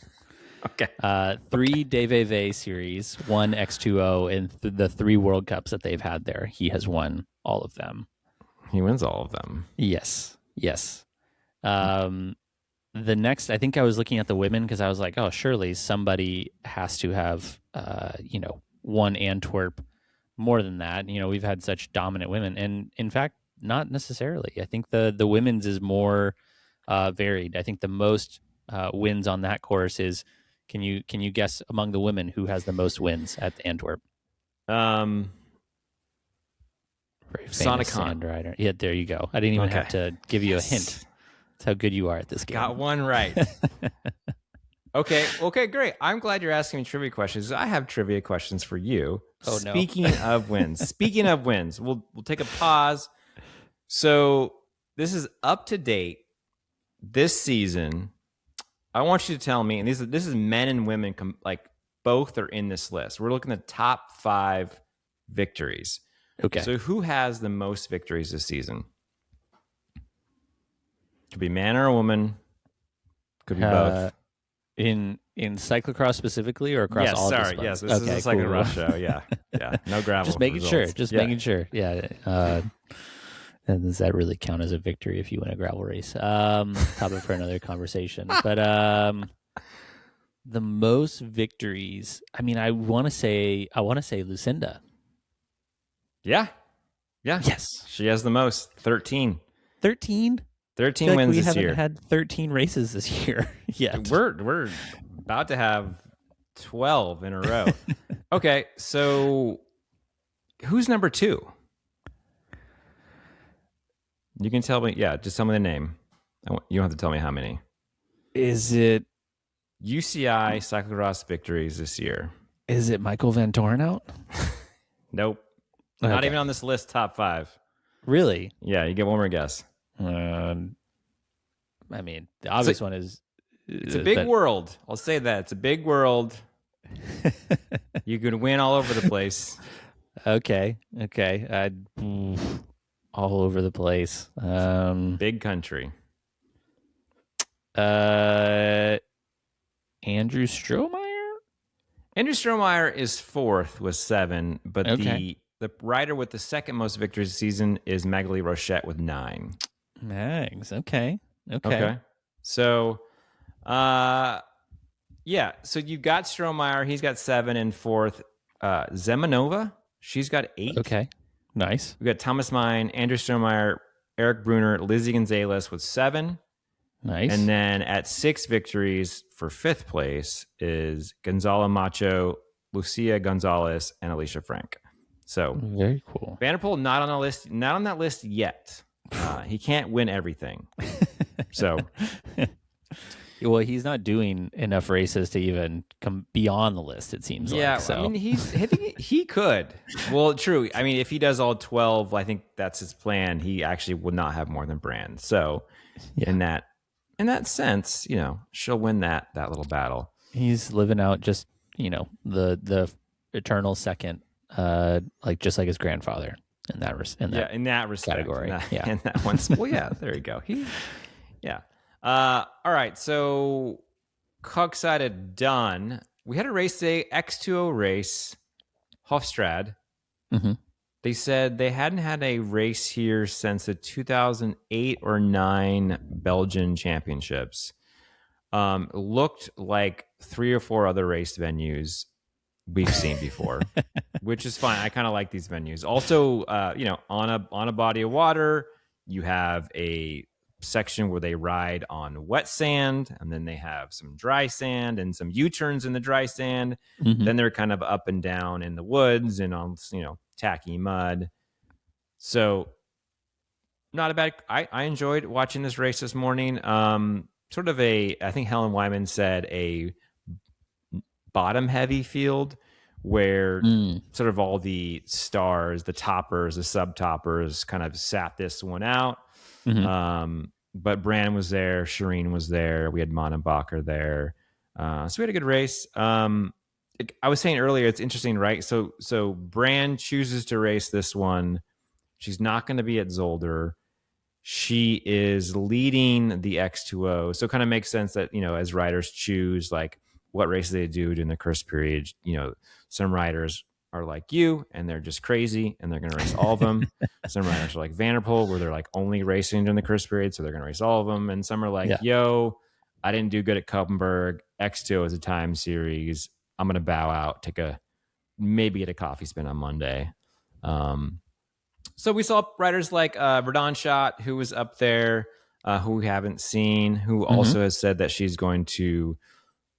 Okay. 3 DVV series, 1 X2O, and the 3 World Cups that they've had there. He has won all of them. He wins all of them. Yes. The next, I think I was looking at the women because I was like, oh, surely somebody has to have, won Antwerp more than that. We've had such dominant women, and in fact, not necessarily. I think the women's is more varied. I think the most wins on that course is. Can you guess among the women who has the most wins at Antwerp? Very famous sand rider. Yeah, there you go. I didn't even have to give you a hint. That's how good you are at this game. Got one right. Okay, great. I'm glad you're asking me trivia questions. I have trivia questions for you. Oh, no. Speaking of wins, we'll take a pause. So this is up to date this season. I want you to tell me, and this is men and women, both are in this list. We're looking at top 5 victories. Okay. So who has the most victories this season? Could be man or a woman. Could be both. In cyclocross specifically, or across all disciplines? Yes, this is a Cyclocross show. Yeah. No gravel. Just making results. sure. Making sure. Yeah. And does that really count as a victory if you win a gravel race? Topic for another conversation. But the most victories, I mean, I want to say Lucinda. Yeah. Yes. She has the most. 13. 13? 13 wins this year. We haven't had 13 races this year yet. We're about to have 12 in a row. Okay, so who's number 2? You can tell me, just tell me the name. You don't have to tell me how many. Is it UCI cyclocross victories this year? Is it Michael Van Torenhout? Nope. Not even on this list, top 5. Really? Yeah, you get one more guess. I mean, the obvious one is... It's a big world. I'll say that. It's a big world. You could win all over the place. Okay. All over the place. Big country. Andrew Strohmeyer? Andrew Strohmeyer is 4th with 7, but the rider with the second most victories this season is Magali Rochette with 9. Mags, okay. So, so you've got Strohmeyer. He's got 7 and 4th. Zemanova, she's got 8. Okay, nice. We got Thomas Mine, Andrew Strohmeyer, Eric Bruner, Lizzie Gonzalez with 7. Nice. And then at 6 victories for 5th place is Gonzalo Macho, Lucia Gonzalez, and Alicia Frank. So very cool. Van der Poel not on that list yet. He can't win everything. So, well, he's not doing enough races to even come beyond the list. It seems like. So. I mean, he could. Well, true. I mean, if he does all 12, I think that's his plan. He actually would not have more than Brand. So, in that sense, she'll win that little battle. He's living out just the eternal second, just like his grandfather. In that respect category. In that one. Well, there you go. All right. So Coxide done. We had a race today, X2O race, Hofstrad. Mm-hmm. They said they hadn't had a race here since the 2008 or 9 Belgian championships. looked like 3 or 4 other race venues we've seen before, which is fine. I kind of like these venues. Also, on a body of water, you have a section where they ride on wet sand, and then they have some dry sand and some U-turns in the dry sand. Mm-hmm. Then they're kind of up and down in the woods and on tacky mud. So not a bad. I enjoyed watching this race this morning. Sort of I think Helen Wyman said a bottom heavy field where sort of all the stars, the toppers, the sub toppers kind of sat this one out. Mm-hmm. But Brand was there, Shireen was there, we had Monenbacher there. So we had a good race. I was saying earlier, it's interesting, right? So Brand chooses to race this one. She's not going to be at Zolder. She is leading the X2O. So it kind of makes sense that, as riders choose like what races they do during the Kerstperiode, some riders are like you and they're just crazy and they're going to race all of them. Some riders are like Vanderpool where they're like only racing during the Kerstperiode, so they're going to race all of them. And some are like, yo, I didn't do good at Koppenberg. X2O is a time series. I'm going to bow out, maybe get a coffee spin on Monday. So we saw riders like Verdon Schott, who was up there, who we haven't seen, who also has said that she's going to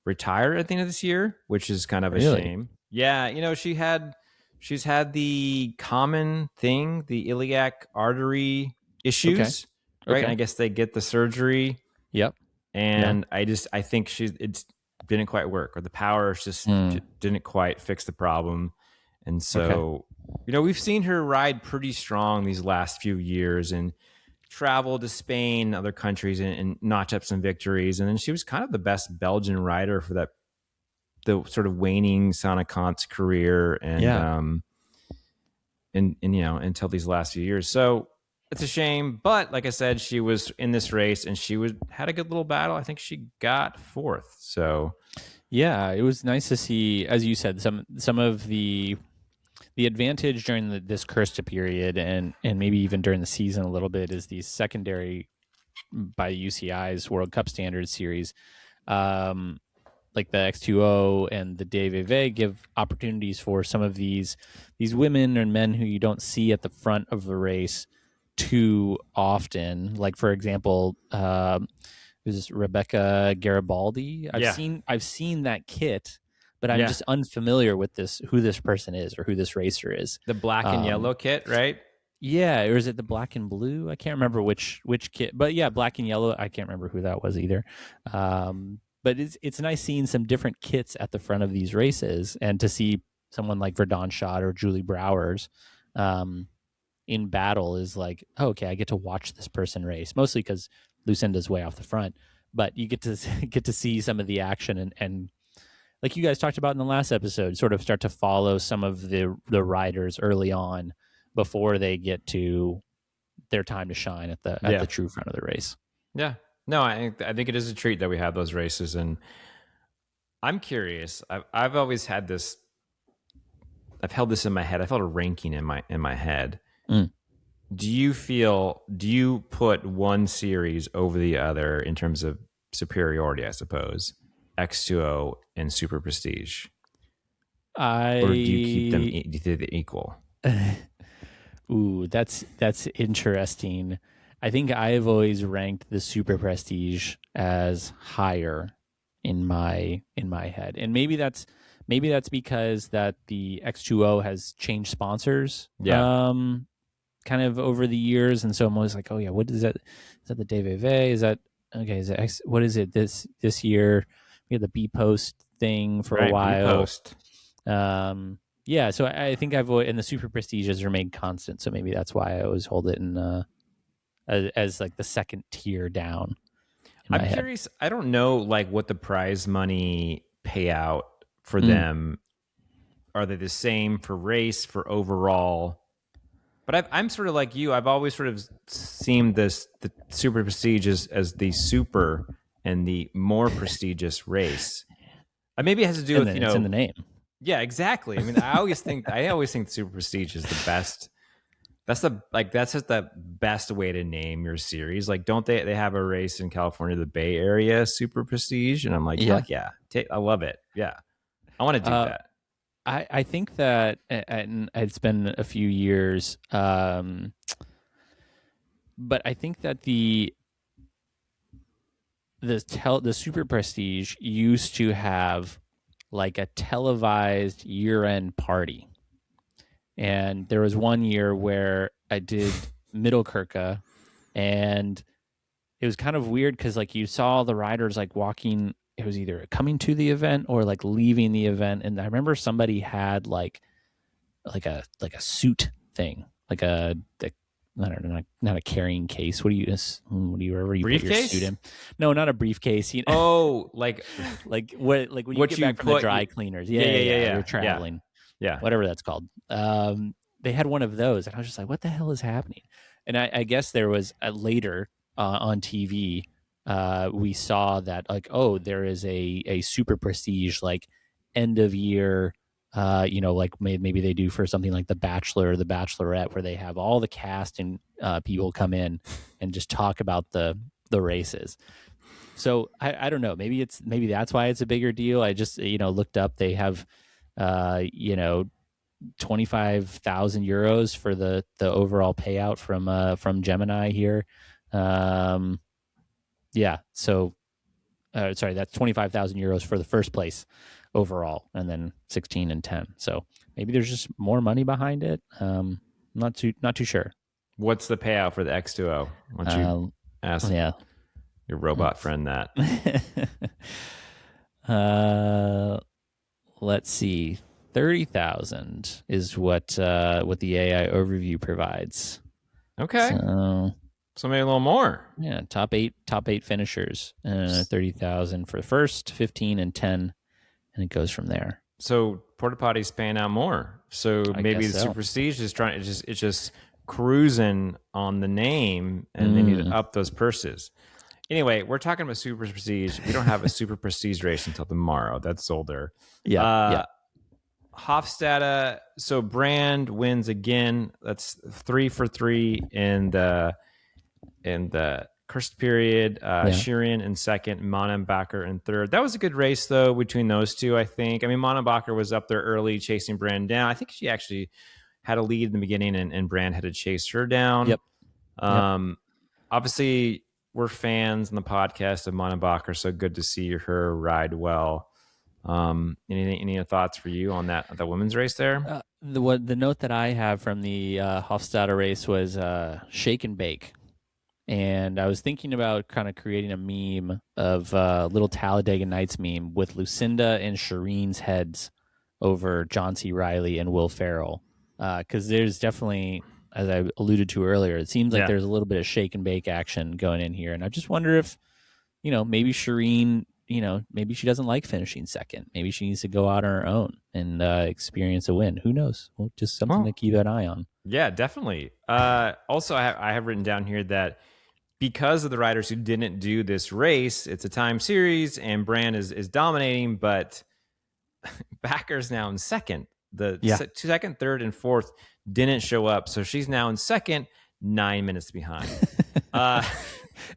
retire at the end of this year, which is kind of a shame. Yeah, she's had the common thing, the iliac artery issues, right? Okay. And I guess they get the surgery. Yep. And I think it didn't quite work, or the power just didn't quite fix the problem. And so, we've seen her ride pretty strong these last few years and travel to Spain, other countries, and notch up some victories. And then she was kind of the best Belgian rider for the sort of waning Sanne career, and until these last few years. So it's a shame, but like I said, she was in this race and had a good little battle. I think she got 4th. So yeah, it was nice to see, as you said, some of the advantage during this Kerstperiode and maybe even during the season a little bit is these secondary by UCI's World Cup Standards series, like the X2O and the DVV, give opportunities for some of these women and men who you don't see at the front of the race too often. Like, for example, is Rebecca Garibaldi. I've seen that kit, but I'm just unfamiliar with who this person is or who this racer is. The black and yellow kit, right? Yeah, or is it the black and blue? I can't remember which kit, but yeah, black and yellow. I can't remember who that was either. But it's nice seeing some different kits at the front of these races, and to see someone like Verdon Schott or Julie Brouwers in battle is like, oh, okay, I get to watch this person race, mostly because Lucinda's way off the front, but you get to see some of the action and like you guys talked about in the last episode, sort of start to follow some of the riders early on before they get to their time to shine at the true front of the race. Yeah. No, I think it is a treat that we have those races, and I'm curious. I've always had this. I've held this in my head. I felt a ranking in my head. Do you put one series over the other in terms of superiority, I suppose, X2O and Super Prestige? Or do you keep them equal? Ooh, that's interesting. I think I've always ranked the Super Prestige as higher in my head, and maybe that's because that the X2O has changed sponsors, kind of over the years, and so I'm always like, oh yeah, what is that? Is that the DVV? Is that okay? Is it X? What is it this year? We had the B Post thing for a while. B-Post. Yeah, so I think and the Super Prestige has remained constant, so maybe that's why I always hold it in as like the second tier down. I'm curious. I don't know like what the prize money payout for them. Are they the same for race, for overall? But I'm sort of like you. I've always sort of seen the Super Prestige as the super and the more prestigious race. Maybe it has to do with it's in the name. Yeah, exactly. I mean, I always think the Super Prestige is the best That's just the best way to name your series. Like, don't they have a race in California, the Bay Area Super Prestige? And I'm like, Yeah. heck yeah, I love it. Yeah, I want to do Uh, that. I think that, and it's been a few years, but I think that the Super Prestige used to have like a televised year-end party. And there was one year where I did Middle Kirka, and it was kind of weird because like you saw the riders like walking. It was either coming to the event or like leaving the event, and I remember somebody had like a suit thing, like a I don't know, not a carrying case. What do you wherever you put your suit Briefcase? in? No, not a briefcase. You know, Oh, like like when you what get you back from the put? dry cleaners. Yeah, yeah, yeah, You're yeah, yeah, traveling, yeah. whatever that's called. They had one of those, and I was just like, what the hell is happening? And I guess there was later on TV, we saw that like, oh, there is a super prestige like end of year. Like maybe they do for something like The Bachelor or The Bachelorette, where they have all the cast and people come in and just talk about the races. So I don't know. Maybe that's why it's a bigger deal. I just looked up. They have 25,000 euros for the overall payout from Gemini here. Yeah. So sorry, that's 25,000 euros for the first place overall, and then 16 and 10. So maybe there's just more money behind it. Not too sure. What's the payout for the X2O? Why don't you ask Yeah. your robot friend that? Let's see. 30,000 is what the AI overview provides. Okay, so maybe a little more. Yeah, top eight finishers. 30,000 for the first, 15 and 10, and it goes from there. So Porta Potty's paying out more. So maybe the Super Prestige is it's just cruising on the name, and they need to up those purses. Anyway, we're talking about Super Prestige. We don't have a Super Prestige race until tomorrow. That's older. Yeah. Hofstadter. So Brand wins again. That's 3 for 3 in the Kerstperiode. Shirin in second, Monenbacher in third. That was a good race though between those two. I think. I mean, Monenbacher was up there early, chasing Brand down. I think she actually had a lead in the beginning, and Brand had to chase her down. Yep. Obviously, we're fans on the podcast of Monenbacher, so good to see her ride well. Any thoughts for you on the women's race there? The note that I have from the Hofstadter race was shake and bake, and I was thinking about kind of creating a meme of little Talladega Nights meme with Lucinda and Shireen's heads over John C. Reilly and Will Ferrell, because there's definitely, as I alluded to earlier, it seems like there's a little bit of shake and bake action going in here, and I just wonder if maybe Shireen, maybe she doesn't like finishing second. Maybe she needs to go out on her own and experience a win. Who knows? Well, just something to keep an eye on. Yeah, definitely. Also, I have written down here that because of the riders who didn't do this race, it's a time series and Brand is dominating, but Backer's now in second. The second, third, and fourth didn't show up. So she's now in second, 9 minutes behind.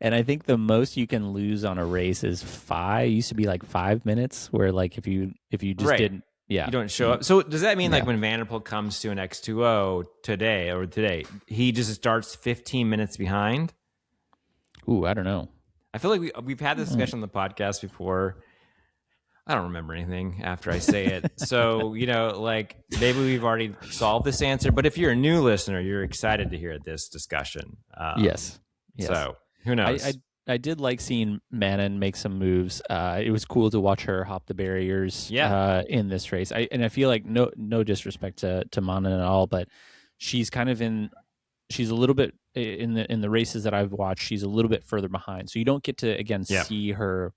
And I think the most you can lose on a race is 5. It used to be like 5 minutes, where like if you just didn't, you don't show up. So does that mean like when Vanderpool comes to an X2O today, he just starts 15 minutes behind? Ooh, I don't know. I feel like we've had this discussion on the podcast before. I don't remember anything after I say it. So, like maybe we've already solved this answer, but if you're a new listener, you're excited to hear this discussion. Yes. So who knows? I did like seeing Manon make some moves. It was cool to watch her hop the barriers in this race. I feel like no disrespect to Manon at all, but she's kind of she's a little bit in the races that I've watched, she's a little bit further behind. So you don't get to again see her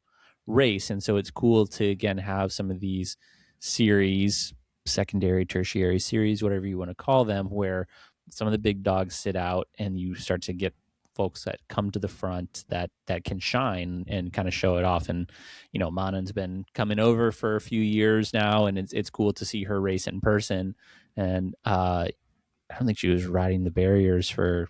race, and so it's cool to again have some of these series, secondary, tertiary series, whatever you want to call them, where some of the big dogs sit out and you start to get folks that come to the front that can shine and kind of show it off. And Manon's been coming over for a few years now, and it's cool to see her race in person. And don't think she was riding the barriers for.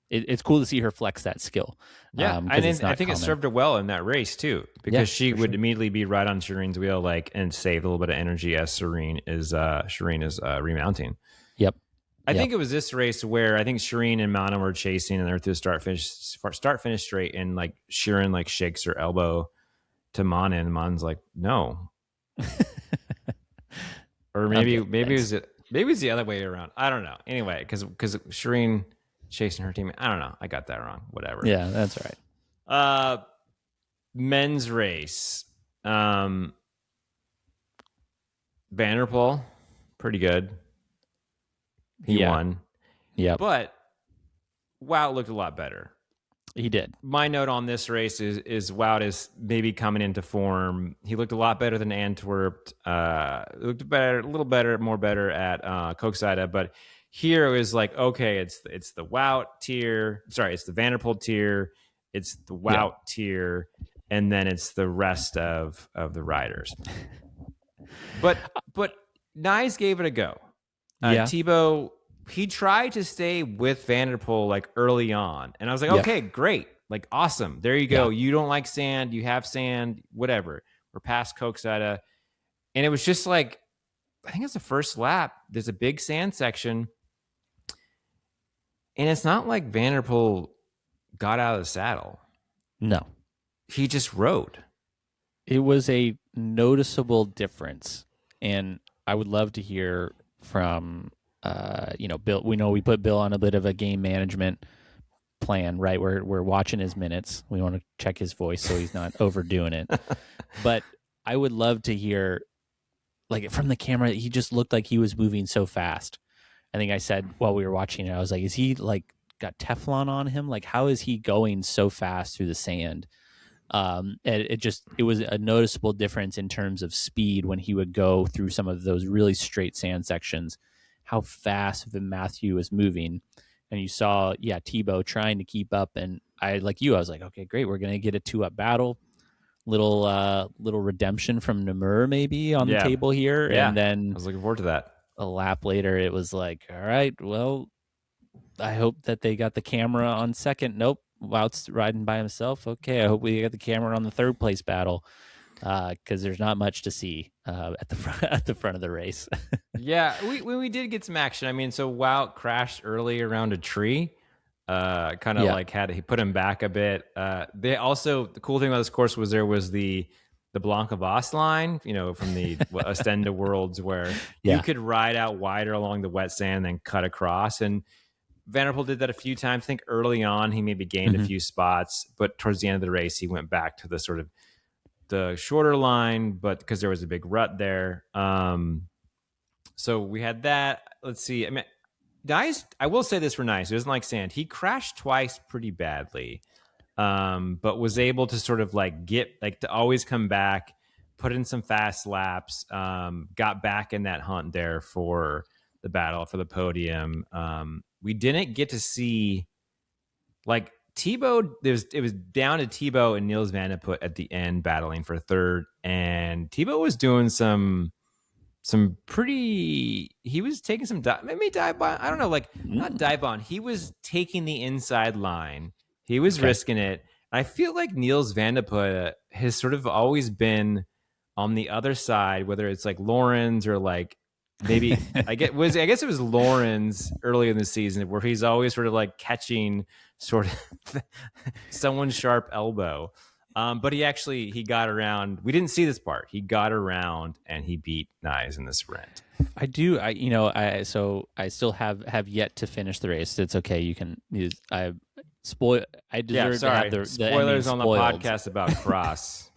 It's cool to see her flex that skill. Yeah, Because it's I not think it common. served her well in that race too, Yeah, because she for would sure. immediately be right on Shireen's wheel, and save a little bit of energy as Shireen is remounting. Yep. I Yep. think it was this race where I think Shireen and Mana were chasing, and they're through start finish straight, and like Shireen like shakes her elbow to Mana, and Mana's like, no, or I'm maybe good. Thanks. maybe it's the other way around. I don't know. Anyway, because Shireen chasing her team, I don't know. I got that wrong. Whatever. Yeah, that's all right. Men's race. Vanderpool, pretty good. He won. Yep. But Wout looked a lot better. He did. My note on this race is Wout is maybe coming into form. He looked a lot better than Antwerp. Looked better, a little better, more better at Koksijde. But here it was like, okay, it's the Wout tier. Sorry, it's the Vanderpool tier. It's the Wout tier, and then it's the rest of the riders. But Nyes gave it a go. Thibaut, he tried to stay with Vanderpool like early on, and I was like, okay, great, like awesome. There you go. You don't like sand, you have sand, whatever. We're past Koksijde, and it was just like, I think it's the first lap. There's a big sand section, and it's not like Vanderpool got out of the saddle. No, he just rode. It was a noticeable difference, and I would love to hear from Bill. We know we put Bill on a bit of a game management plan, right? We're watching his minutes. We want to check his voice so he's not overdoing it. But I would love to hear, like, from the camera, he just looked like he was moving so fast. I think I said while we were watching it, I was like, is he like got Teflon on him? Like, how is he going so fast through the sand? It was a noticeable difference in terms of speed when he would go through some of those really straight sand sections, how fast Matthew was moving. And you saw, Thibaut trying to keep up. And I was like, okay, great. We're going to get a 2-up battle. Little redemption from Namur maybe on the table here. Yeah. And then I was looking forward to that. A lap later, it was like, all right, well, I hope that they got the camera on second. Nope. Wout's riding by himself. Okay, I hope we got the camera on the third place battle, because there's not much to see at the front of the race. Yeah, we did get some action. I mean, so Wout crashed early around a tree, like he put him back a bit. They also, the cool thing about this course was there was the Blanca Voss line, from the Ostenda Worlds, where you could ride out wider along the wet sand and then cut across. And Vanderpool did that a few times. I think early on he maybe gained a few spots, but towards the end of the race he went back to the sort of the shorter line, but because there was a big rut there. So we had that. Let's see. I mean, Nyes, I will say this for Nyes, he doesn't like sand. He crashed twice pretty badly, but was able to sort of like to always come back, put in some fast laps, got back in that hunt there for the battle for the podium. We didn't get to see, like, Thibaut. It was down to Thibaut and Niels Van de Put at the end battling for third, and Thibaut was doing some pretty. He was taking some maybe dive on. I don't know, like not dive on. He was taking the inside line. He was risking it. I feel like Niels Van de Put has sort of always been on the other side, whether it's like Lawrence or like. Maybe I guess it was Lawrence early in the season where he's always sort of like catching sort of someone's sharp elbow. But he got around. We didn't see this part. He got around and he beat Nyes in the sprint. I do. I still have yet to finish the race. It's okay. You can use. I deserve to have the spoilers on spoiled. The podcast about cross.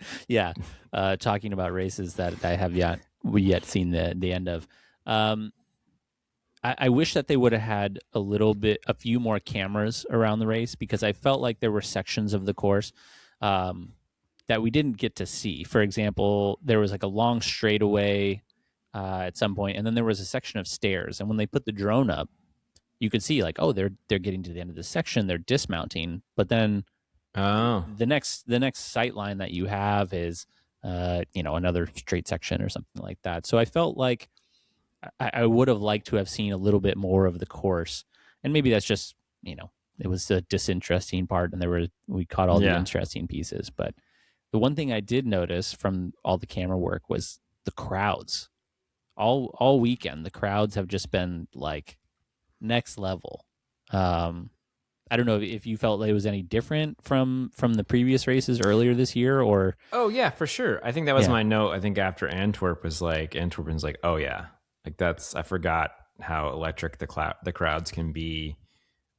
Talking about races that I have yet seen the end of. I wish that they would have had a few more cameras around the race, because I felt like there were sections of the course that we didn't get to see. For example, there was like a long straightaway at some point, and then there was a section of stairs. And when they put the drone up, you could see like, oh, they're getting to the end of the section, they're dismounting. But then the next sight line that you have is another straight section or something like that. So I felt like I would have liked to have seen a little bit more of the course, and maybe that's just it was the disinteresting part, and we caught all the Yeah. interesting pieces. But the one thing I did notice from all the camera work was the crowds. All weekend, the crowds have just been like next level. I don't know if you felt like it was any different from the previous races earlier this year, or Oh yeah, for sure. I think that was yeah. my note. I think after Antwerpen's like, oh yeah, like I forgot how electric the crowds can be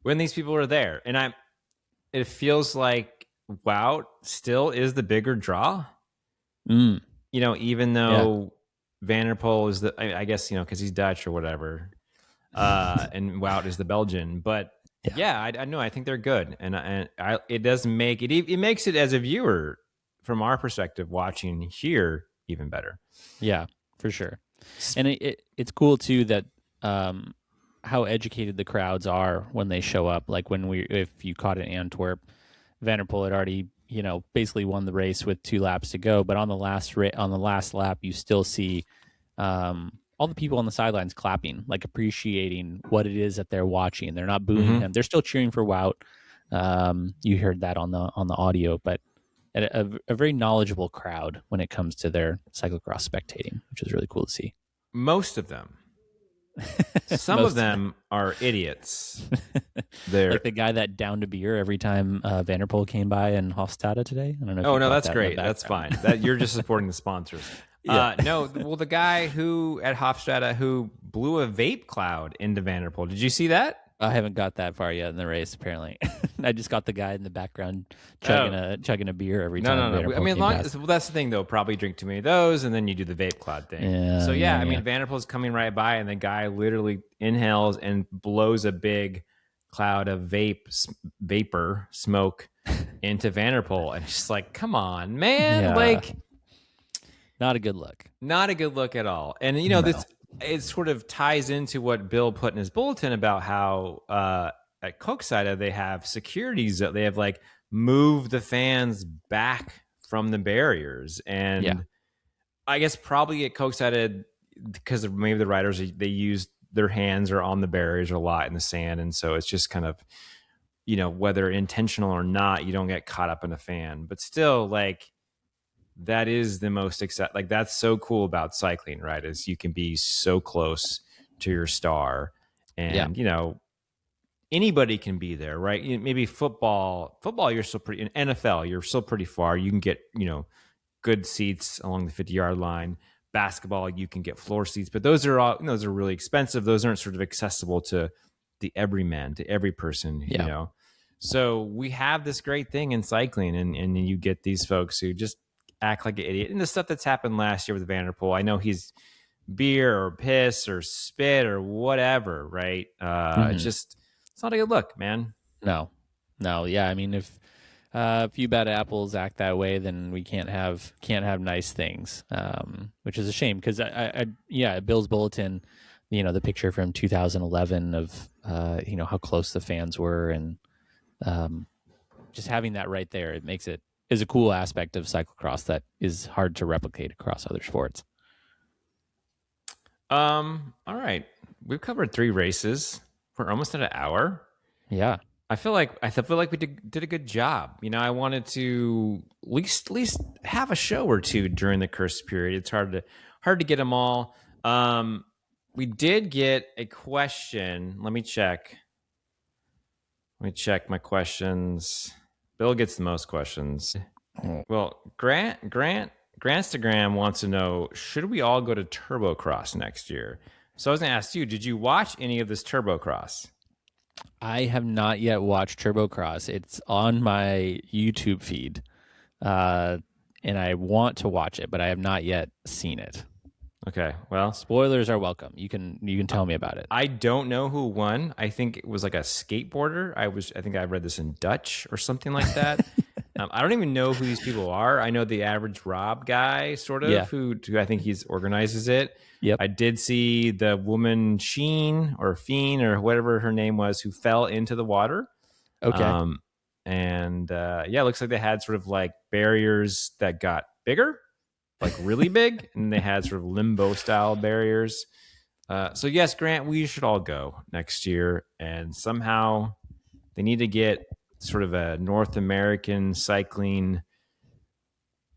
when these people are there, and it feels like Wout still is the bigger draw. Mm, Even yeah, though Vanderpoel is I guess because he's Dutch or whatever, and Wout is the Belgian, but. yeah, Yeah, I know. I think they're good, it does make it. It makes it as a viewer, from our perspective, watching here, even better. yeah, for sure. And it's cool too that how educated the crowds are when they show up. Like if you caught in Antwerp, Vanderpool had already basically won the race with 2 laps to go, but on the last lap, you still see all the people on the sidelines clapping, like appreciating what it is that they're watching. They're not booing Mm-hmm. him; they're still cheering for Wout. You heard that on the audio, but a very knowledgeable crowd when it comes to their cyclocross spectating, which is really cool to see. Most of them. Some of Most them are idiots. They're like the guy that downed a beer every time Vanderpool came by in Hofstadter today. I don't know if oh you no, caught that's that in the great. That's background. fine. That you're just supporting the sponsors. Yeah. No, well, the guy who at Hofstadter who blew a vape cloud into Vanderpool. Did you see that? I haven't got that far yet in the race. Apparently, I just got the guy in the background Oh. chugging a beer every No, time no, no. I Vanderpool mean, came past. well, that's the thing, though. Probably drink too many of those, and then you do the vape cloud thing. Yeah, So yeah, yeah, I yeah. mean, Vanderpool's coming right by, and the guy literally inhales and blows a big cloud of vapor smoke into Vanderpool, and it's just like, come on, man, Yeah, like not a good look. not a good look at all. And No. this it sort of ties into what Bill put in his bulletin about how at Cokeside they have securities that they have like moved the fans back from the barriers, Yeah, and I guess probably at Cokeside because maybe the riders they use their hands are on the barriers a lot in the sand, and so it's just kind of whether intentional or not, you don't get caught up in a fan, but still like that is the most like that's so cool about cycling, right? Is you can be so close to your star, yeah, and anybody can be there, right? Maybe football you're still pretty, in NFL you're still pretty far, you can get good seats along the 50-yard line. Basketball you can get floor seats, but those are all those are really expensive. Those aren't sort of accessible to the everyman, to every person, yeah, so we have this great thing in cycling, and you get these folks who just act like an idiot. And the stuff that's happened last year with Vanderpool, I know he's beer or piss or spit or whatever, right? hmm It's not a good look, man. No, no. Yeah, I mean, if a few bad apples act that way, then we can't have nice things, which is a shame because yeah, Bill's bulletin, the picture from 2011 of how close the fans were, and just having that right there, it makes it is a cool aspect of cyclocross that is hard to replicate across other sports. All right. We've covered 3 races. We're almost at an hour. Yeah, I feel like we did a good job. I wanted to at least have a show or two during the curse period. It's hard to get them all. We did get a question. Let me check my questions. Bill gets the most questions. Well, Grantstagram wants to know, should we all go to Turbocross next year? So I was going to ask you, did you watch any of this Turbocross? I have not yet watched Turbocross. It's on my YouTube feed, and I want to watch it, but I have not yet seen it. Okay, well, Spoilers are welcome. You can tell me about it. I don't know who won. I think it was like a skateboarder. I think I read this in Dutch or something like that. I don't even know who these people are. I know the average Rob guy, sort of, Yeah. who I think he's organizes it. Yep. I did see the woman Sheen or Fiend or whatever her name was who fell into the water. Okay. And yeah, it looks like they had sort of like barriers that got bigger, like really big, and they had sort of limbo style barriers. So yes, Grant, we should all go next year, and somehow they need to get sort of a North American cycling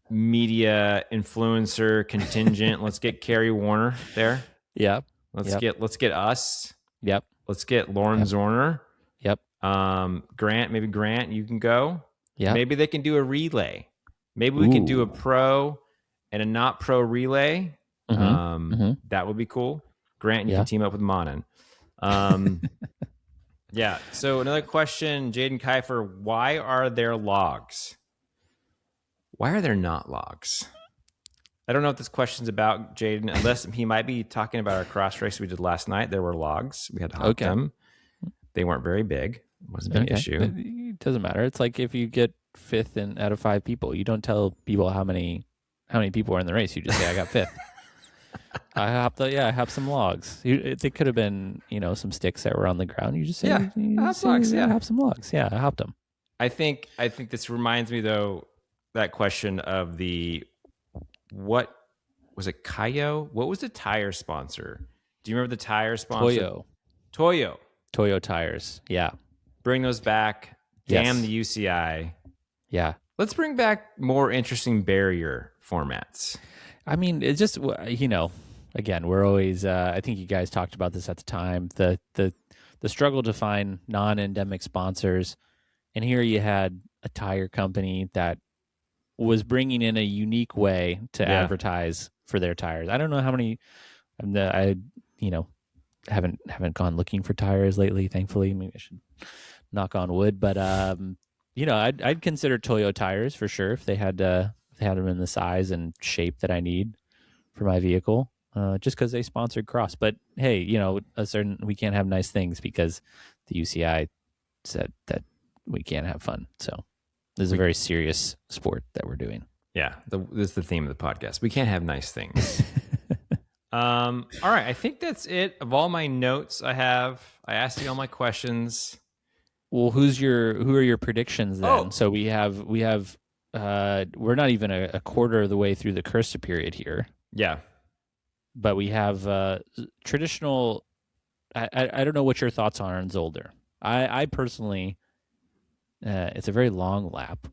media influencer contingent. Let's get Kerry Warner there. Yep. Let's Yep. get us. Yep. Let's get Lauren Yep. Zorner. Yep. Grant, maybe Grant, you can go. Yep. Maybe they can do a relay. Maybe we can do a Ooh. pro and a not pro relay. That would be cool. Grant, you Yeah. can team up with Monin. Yeah. So another question, Jaden Kiefer, why are there logs? Why are there not logs? I don't know what this question's about, Jaden, unless he might be talking about our cross race we did last night. There were logs. We had to hop them. They weren't very big. It wasn't an issue. It doesn't matter. It's like if you get fifth out of 5 people, you don't tell people how many people are in the race. You just say, I got fifth. I hopped some logs. They could have been, some sticks that were on the ground. You just say, I hopped some logs. Yeah, I hopped them. I think this reminds me though, that question of what was it, Kayo? What was the tire sponsor? Do you remember the tire sponsor? Toyo tires. Yeah. Bring those back. Yes. Damn the UCI. Yeah. Let's bring back more interesting barrier formats. I mean, it's just, again, we're always, I think you guys talked about this at the time, the struggle to find non-endemic sponsors. And here you had a tire company that was bringing in a unique way to advertise for their tires. I don't know how many, haven't gone looking for tires lately, thankfully. Maybe I should knock on wood, but I'd consider Toyo tires for sure if they had them in the size and shape that I need for my vehicle, just because they sponsored Cross. But hey, we can't have nice things because the UCI said that we can't have fun. So this is a very serious sport that we're doing. Yeah, this is the theme of the podcast. We can't have nice things. All right, I think that's it. Of all my notes I asked you all my questions. Well, who are your predictions then? Oh. So we have we're not even a quarter of the way through the Kerstperiode here. Yeah. But we have traditional. I don't know what your thoughts are on Zolder. I personally, it's a very long lap,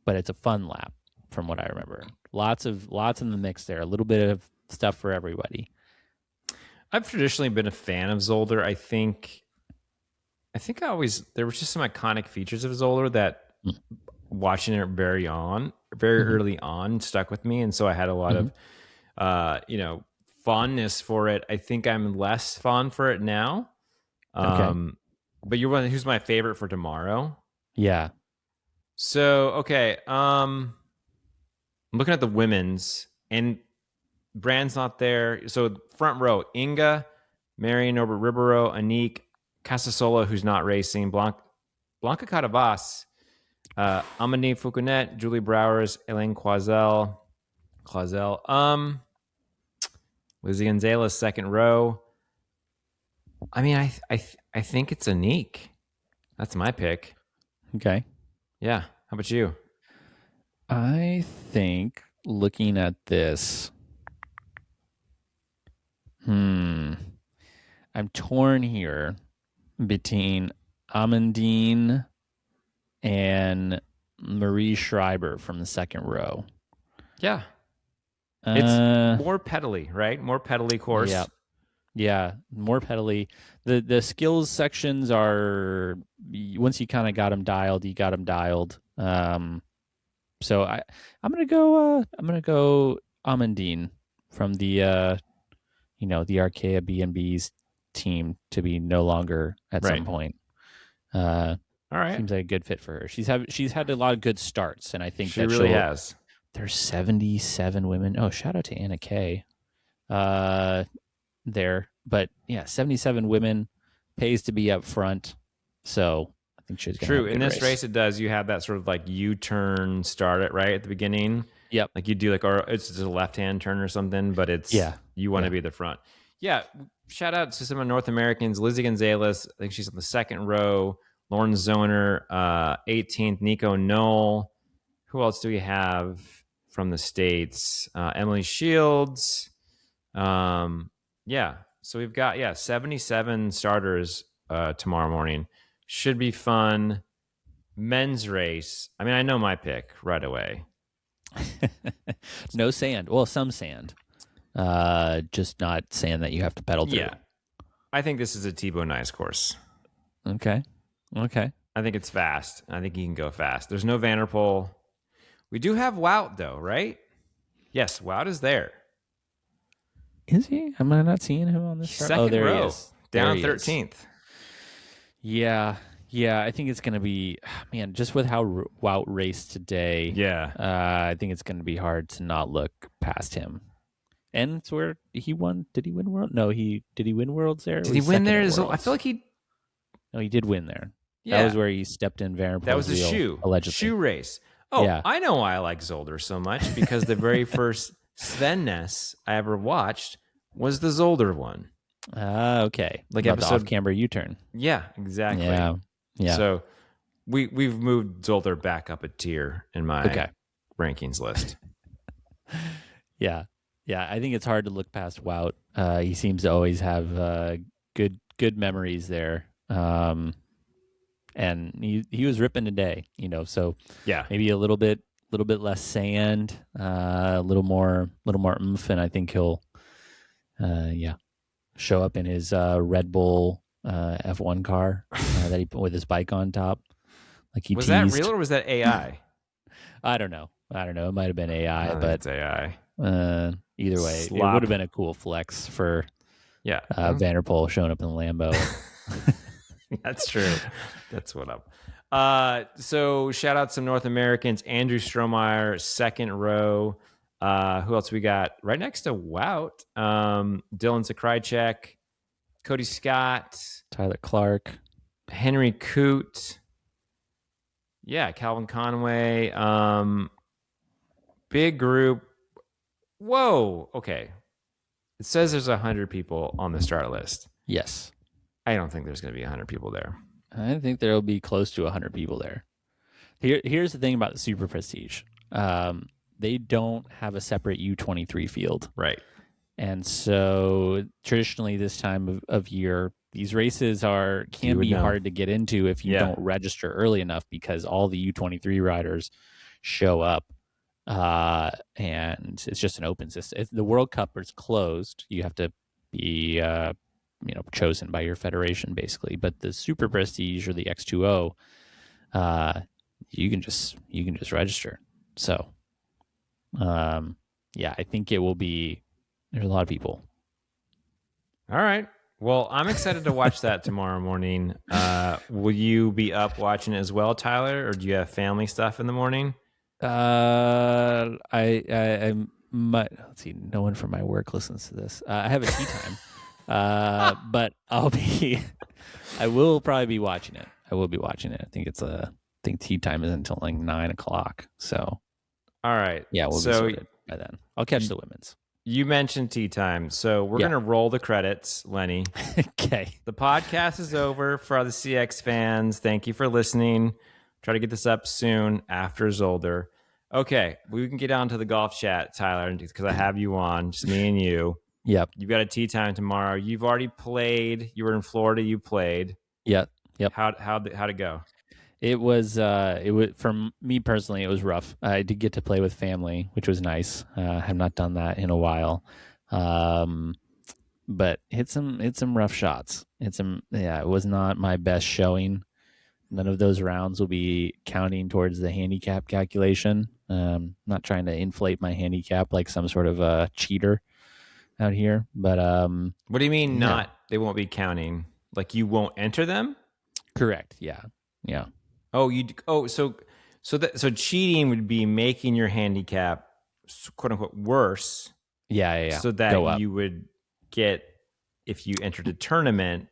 but it's a fun lap from what I remember. Lots in the mix there. A little bit of stuff for everybody. I've traditionally been a fan of Zolder. I think there was just some iconic features of Zolder that watching it very early on stuck with me. And so I had a lot of, fondness for it. I think I'm less fond for it now. But you're one who's my favorite for tomorrow. Yeah. So, okay. I'm looking at the women's and Brand's not there. So front row, Inga, Marion Norbert Ribeiro, Anique, Casasola, who's not racing, Blanca Cadavas, Amandine Foucanet, Julie Browers, Elaine Clauzel, Lizzie Gonzalez, second row. I mean, I think it's Anique. That's my pick. Okay. Yeah. How about you? I think looking at this, I'm torn here between Amandine and Marie Schreiber from the second row. Yeah. It's more pedally, right? More pedally course. Yeah, more pedally. The skills sections are, once you kind of got them dialed, you got them dialed. So I'm gonna go Amandine from the the Arkea B&B's team to be no longer at some point. All right, seems like a good fit for her. She's had a lot of good starts, and I think she really has. There's 77 women. Oh, shout out to Anna Kay. There, but yeah, 77 women, pays to be up front. So I think she's true. In this race, it does. You have that sort of like U-turn start it right at the beginning. Yep. Like you do or it's just a left-hand turn or something, but it's you want to be the front. Yeah. Shout out to some of North Americans. Lizzie Gonzalez, I think she's on the second row. Lauren Zoner, 18th. Nico Knoll. Who else do we have from the States? Emily Shields. Yeah. So we've got 77 starters tomorrow morning. Should be fun. Men's race. I mean, I know my pick right away. No sand. Well, some sand. Just not sand that you have to pedal through. Yeah. I think this is a Tebow Nice course. Okay. I think it's fast. I think he can go fast. There's no Vanderpool. We do have Wout, though, right? Yes, Wout is there. Is he? Am I not seeing him on this chart? Second there row. He is. Down there 13th. Yeah. I think it's going to be, man, just with how Wout raced today. Yeah. I think it's going to be hard to not look past him. And it's where he won. Did he win World? No, did he win Worlds there? Did he win there? I feel like he. No, he did win there. Yeah. That was where he stepped in Vanderpool's That was a wheel, allegedly. shoe race. Oh, yeah. I know why I like Zolder so much, because the very first Sven-ness I ever watched was the Zolder one. Okay. Like about episode the off-camber U-turn. Yeah, exactly. Yeah. So we've moved Zolder back up a tier in my rankings list. Yeah. I think it's hard to look past Wout. He seems to always have good memories there. And he was ripping today, so maybe a little bit less sand, a little more oomph, and I think he'll show up in his Red Bull F1 car that he put with his bike on top. Like he was teased. that real or was that AI? I don't know. It might have been AI, but it's AI. Either way, it would have been a cool flex for Vanderpool showing up in the Lambo. That's true. That's what up. So shout out some North Americans. Andrew Strohmeyer, second row. Who else we got? Right next to Wout. Dylan Zakrajcek, Cody Scott, Tyler Clark, Henry Coote. Yeah, Calvin Conway. Big group. Whoa. Okay. It says there's 100 people on the start list. Yes. I don't think there's going to be 100 people there. I think there will be close to 100 people there. Here's the thing about the Super Prestige. They don't have a separate U23 field. Right. And so traditionally this time of year, these races can be hard to get into if you don't register early enough, because all the U23 riders show up. And it's just an open system. The World Cup is closed. You have to be chosen by your federation, basically. But the Super Prestige or the X2O, you can just register. So, I think it will be. There's a lot of people. All right. Well, I'm excited to watch that tomorrow morning. Will you be up watching it as well, Tyler, or do you have family stuff in the morning? I might. Let's see. No one from my work listens to this. I have a tea time. But I will probably be watching it. I think tea time is until like 9:00. So, all right. Yeah, we'll be sorted by then. I'll catch the women's. You mentioned tea time, so we're going to roll the credits, Lenny. Okay. The podcast is over for all the CX fans. Thank you for listening. Try to get this up soon after Zolder. Okay, we can get down to the golf chat, Tyler, because I have you on, just me and you. Yep. You've got a tea time tomorrow. You've already played. You were in Florida. You played. Yep. How'd it go? It was for me personally, it was rough. I did get to play with family, which was nice. I have not done that in a while. But hit some rough shots. It was not my best showing. None of those rounds will be counting towards the handicap calculation. Not trying to inflate my handicap like some sort of a cheater out here, but what do you mean they won't be counting? Like you won't enter them? Correct. Yeah. So cheating would be making your handicap quote unquote worse. Yeah. So that you would get, if you entered a tournament,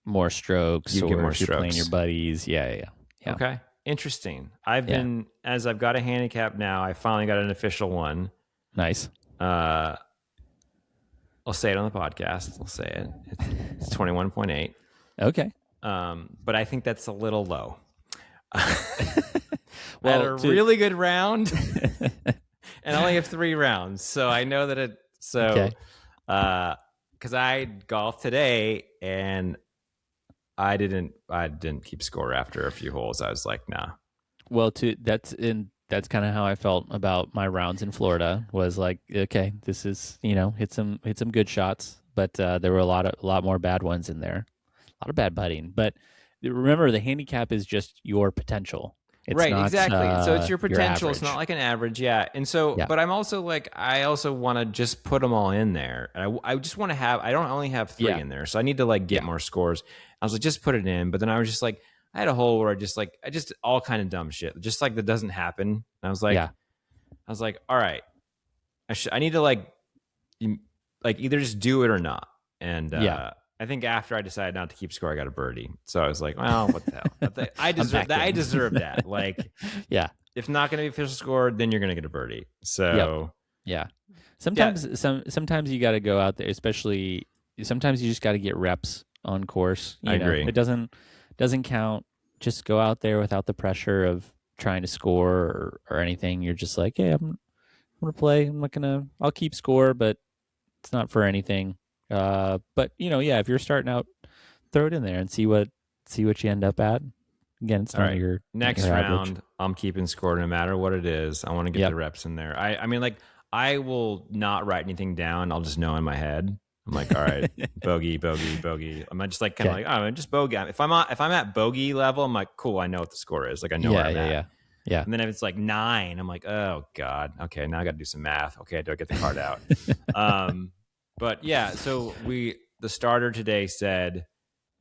more strokes, you get more if you're strokes. Playing your buddies. Yeah. Okay. Interesting. I've got a handicap now. I finally got an official one. Nice. I'll say it on the podcast. I'll say it. It's 21.8. Okay. But I think that's a little low. Well, I had a really good round and I only have 3 rounds. So I know that because I golfed today and I didn't keep score after a few holes. I was like, nah. Well, that's kind of how I felt about my rounds in Florida. Was like, okay, this is hit some good shots, but there were a lot more bad ones in there, a lot of bad putting. But remember, the handicap is just your potential. It's right, not, exactly. So it's your potential. Your it's not like an average, yeah. And so, Yeah. but I'm also like, I also want to just put them all in there. I just want to have. I don't only have 3 in there, so I need to like get more scores. I was like, just put it in. But then I was just like, I had a hole where I just all kind of dumb shit, just like that doesn't happen. And I was like, all right, I need to like either just do it or not. And I think after I decided not to keep score, I got a birdie. So I was like, well, what the hell? I deserve that. I deserve that. Like, if not going to be official score, then you're going to get a birdie. So sometimes you got to go out there, especially sometimes you just got to get reps on course. I agree. It doesn't count. Just go out there without the pressure of trying to score or anything. You're just like, hey, I'm going to play. I'll keep score, but it's not for anything. But if you're starting out, throw it in there and see what you end up at. Again, it's not your next your round. average. I'm keeping score no matter what it is. I want to get the reps in there. I mean, like, I will not write anything down. I'll just know in my head. I'm like, all right, bogey, bogey, bogey. I'm just like kind of like, oh, I'm just bogey. If I'm at bogey level, I'm like, cool. I know what the score is. Like, I know where I'm at. Yeah. And then if it's like 9, I'm like, oh god. Okay, now I got to do some math. Okay, do I get the card out? But yeah, so the starter today said,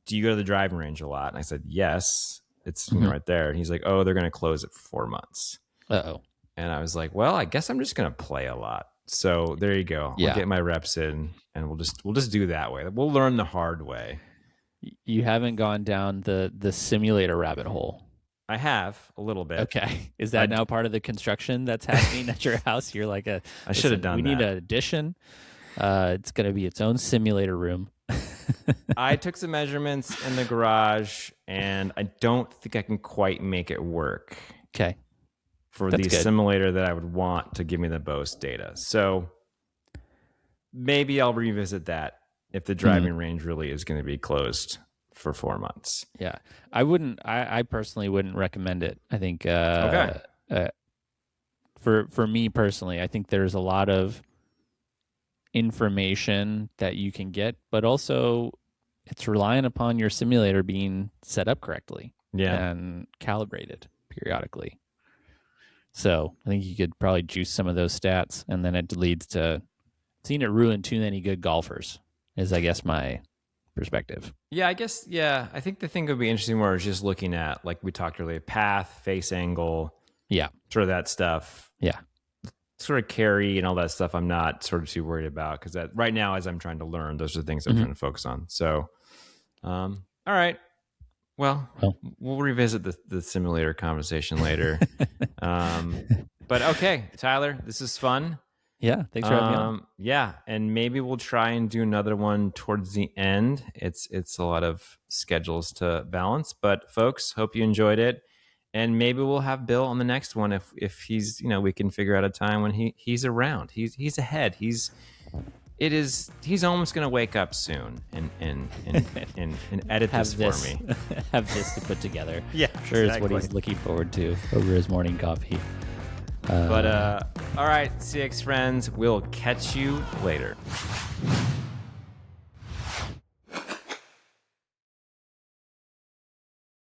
do you go to the driving range a lot? And I said, yes. It's right there. And he's like, oh, they're going to close it for 4 months. Uh-oh. And I was like, well, I guess I'm just going to play a lot. So there you go. I'll get my reps in, and we'll just do that way. We'll learn the hard way. You haven't gone down the simulator rabbit hole. I have a little bit. Okay. Is that now part of the construction that's happening at your house? You're like, I should have done that. We need an addition. It's going to be its own simulator room. I took some measurements in the garage, and I don't think I can quite make it work. Okay. For the simulator that I would want to give me the Boast data. So maybe I'll revisit that if the driving range really is going to be closed for 4 months. Yeah. I personally wouldn't recommend it. I think for me personally, I think there's a lot of information that you can get, but also it's relying upon your simulator being set up correctly and calibrated periodically. So I think you could probably juice some of those stats, and then it leads to seeing it ruin too many good golfers is, I guess, my perspective. Yeah, I guess, I think the thing that would be interesting more is just looking at, like we talked earlier, path, face angle, sort of that stuff. Yeah. Sort of carry and all that stuff I'm not sort of too worried about, because that right now, as I'm trying to learn, those are the things I'm trying to focus on. So, all right. Well, we'll revisit the simulator conversation later. But okay, Tyler, this is fun. Yeah, thanks for having me on. Yeah, and maybe we'll try and do another one towards the end. It's a lot of schedules to balance, but folks, hope you enjoyed it. And maybe we'll have Bill on the next one if he's, we can figure out a time when he's around. He's ahead. He's almost going to wake up soon and edit this for me. Have this to put together. Yeah, I'm sure it's what he's looking forward to over his morning coffee. But all right, CX friends, we'll catch you later.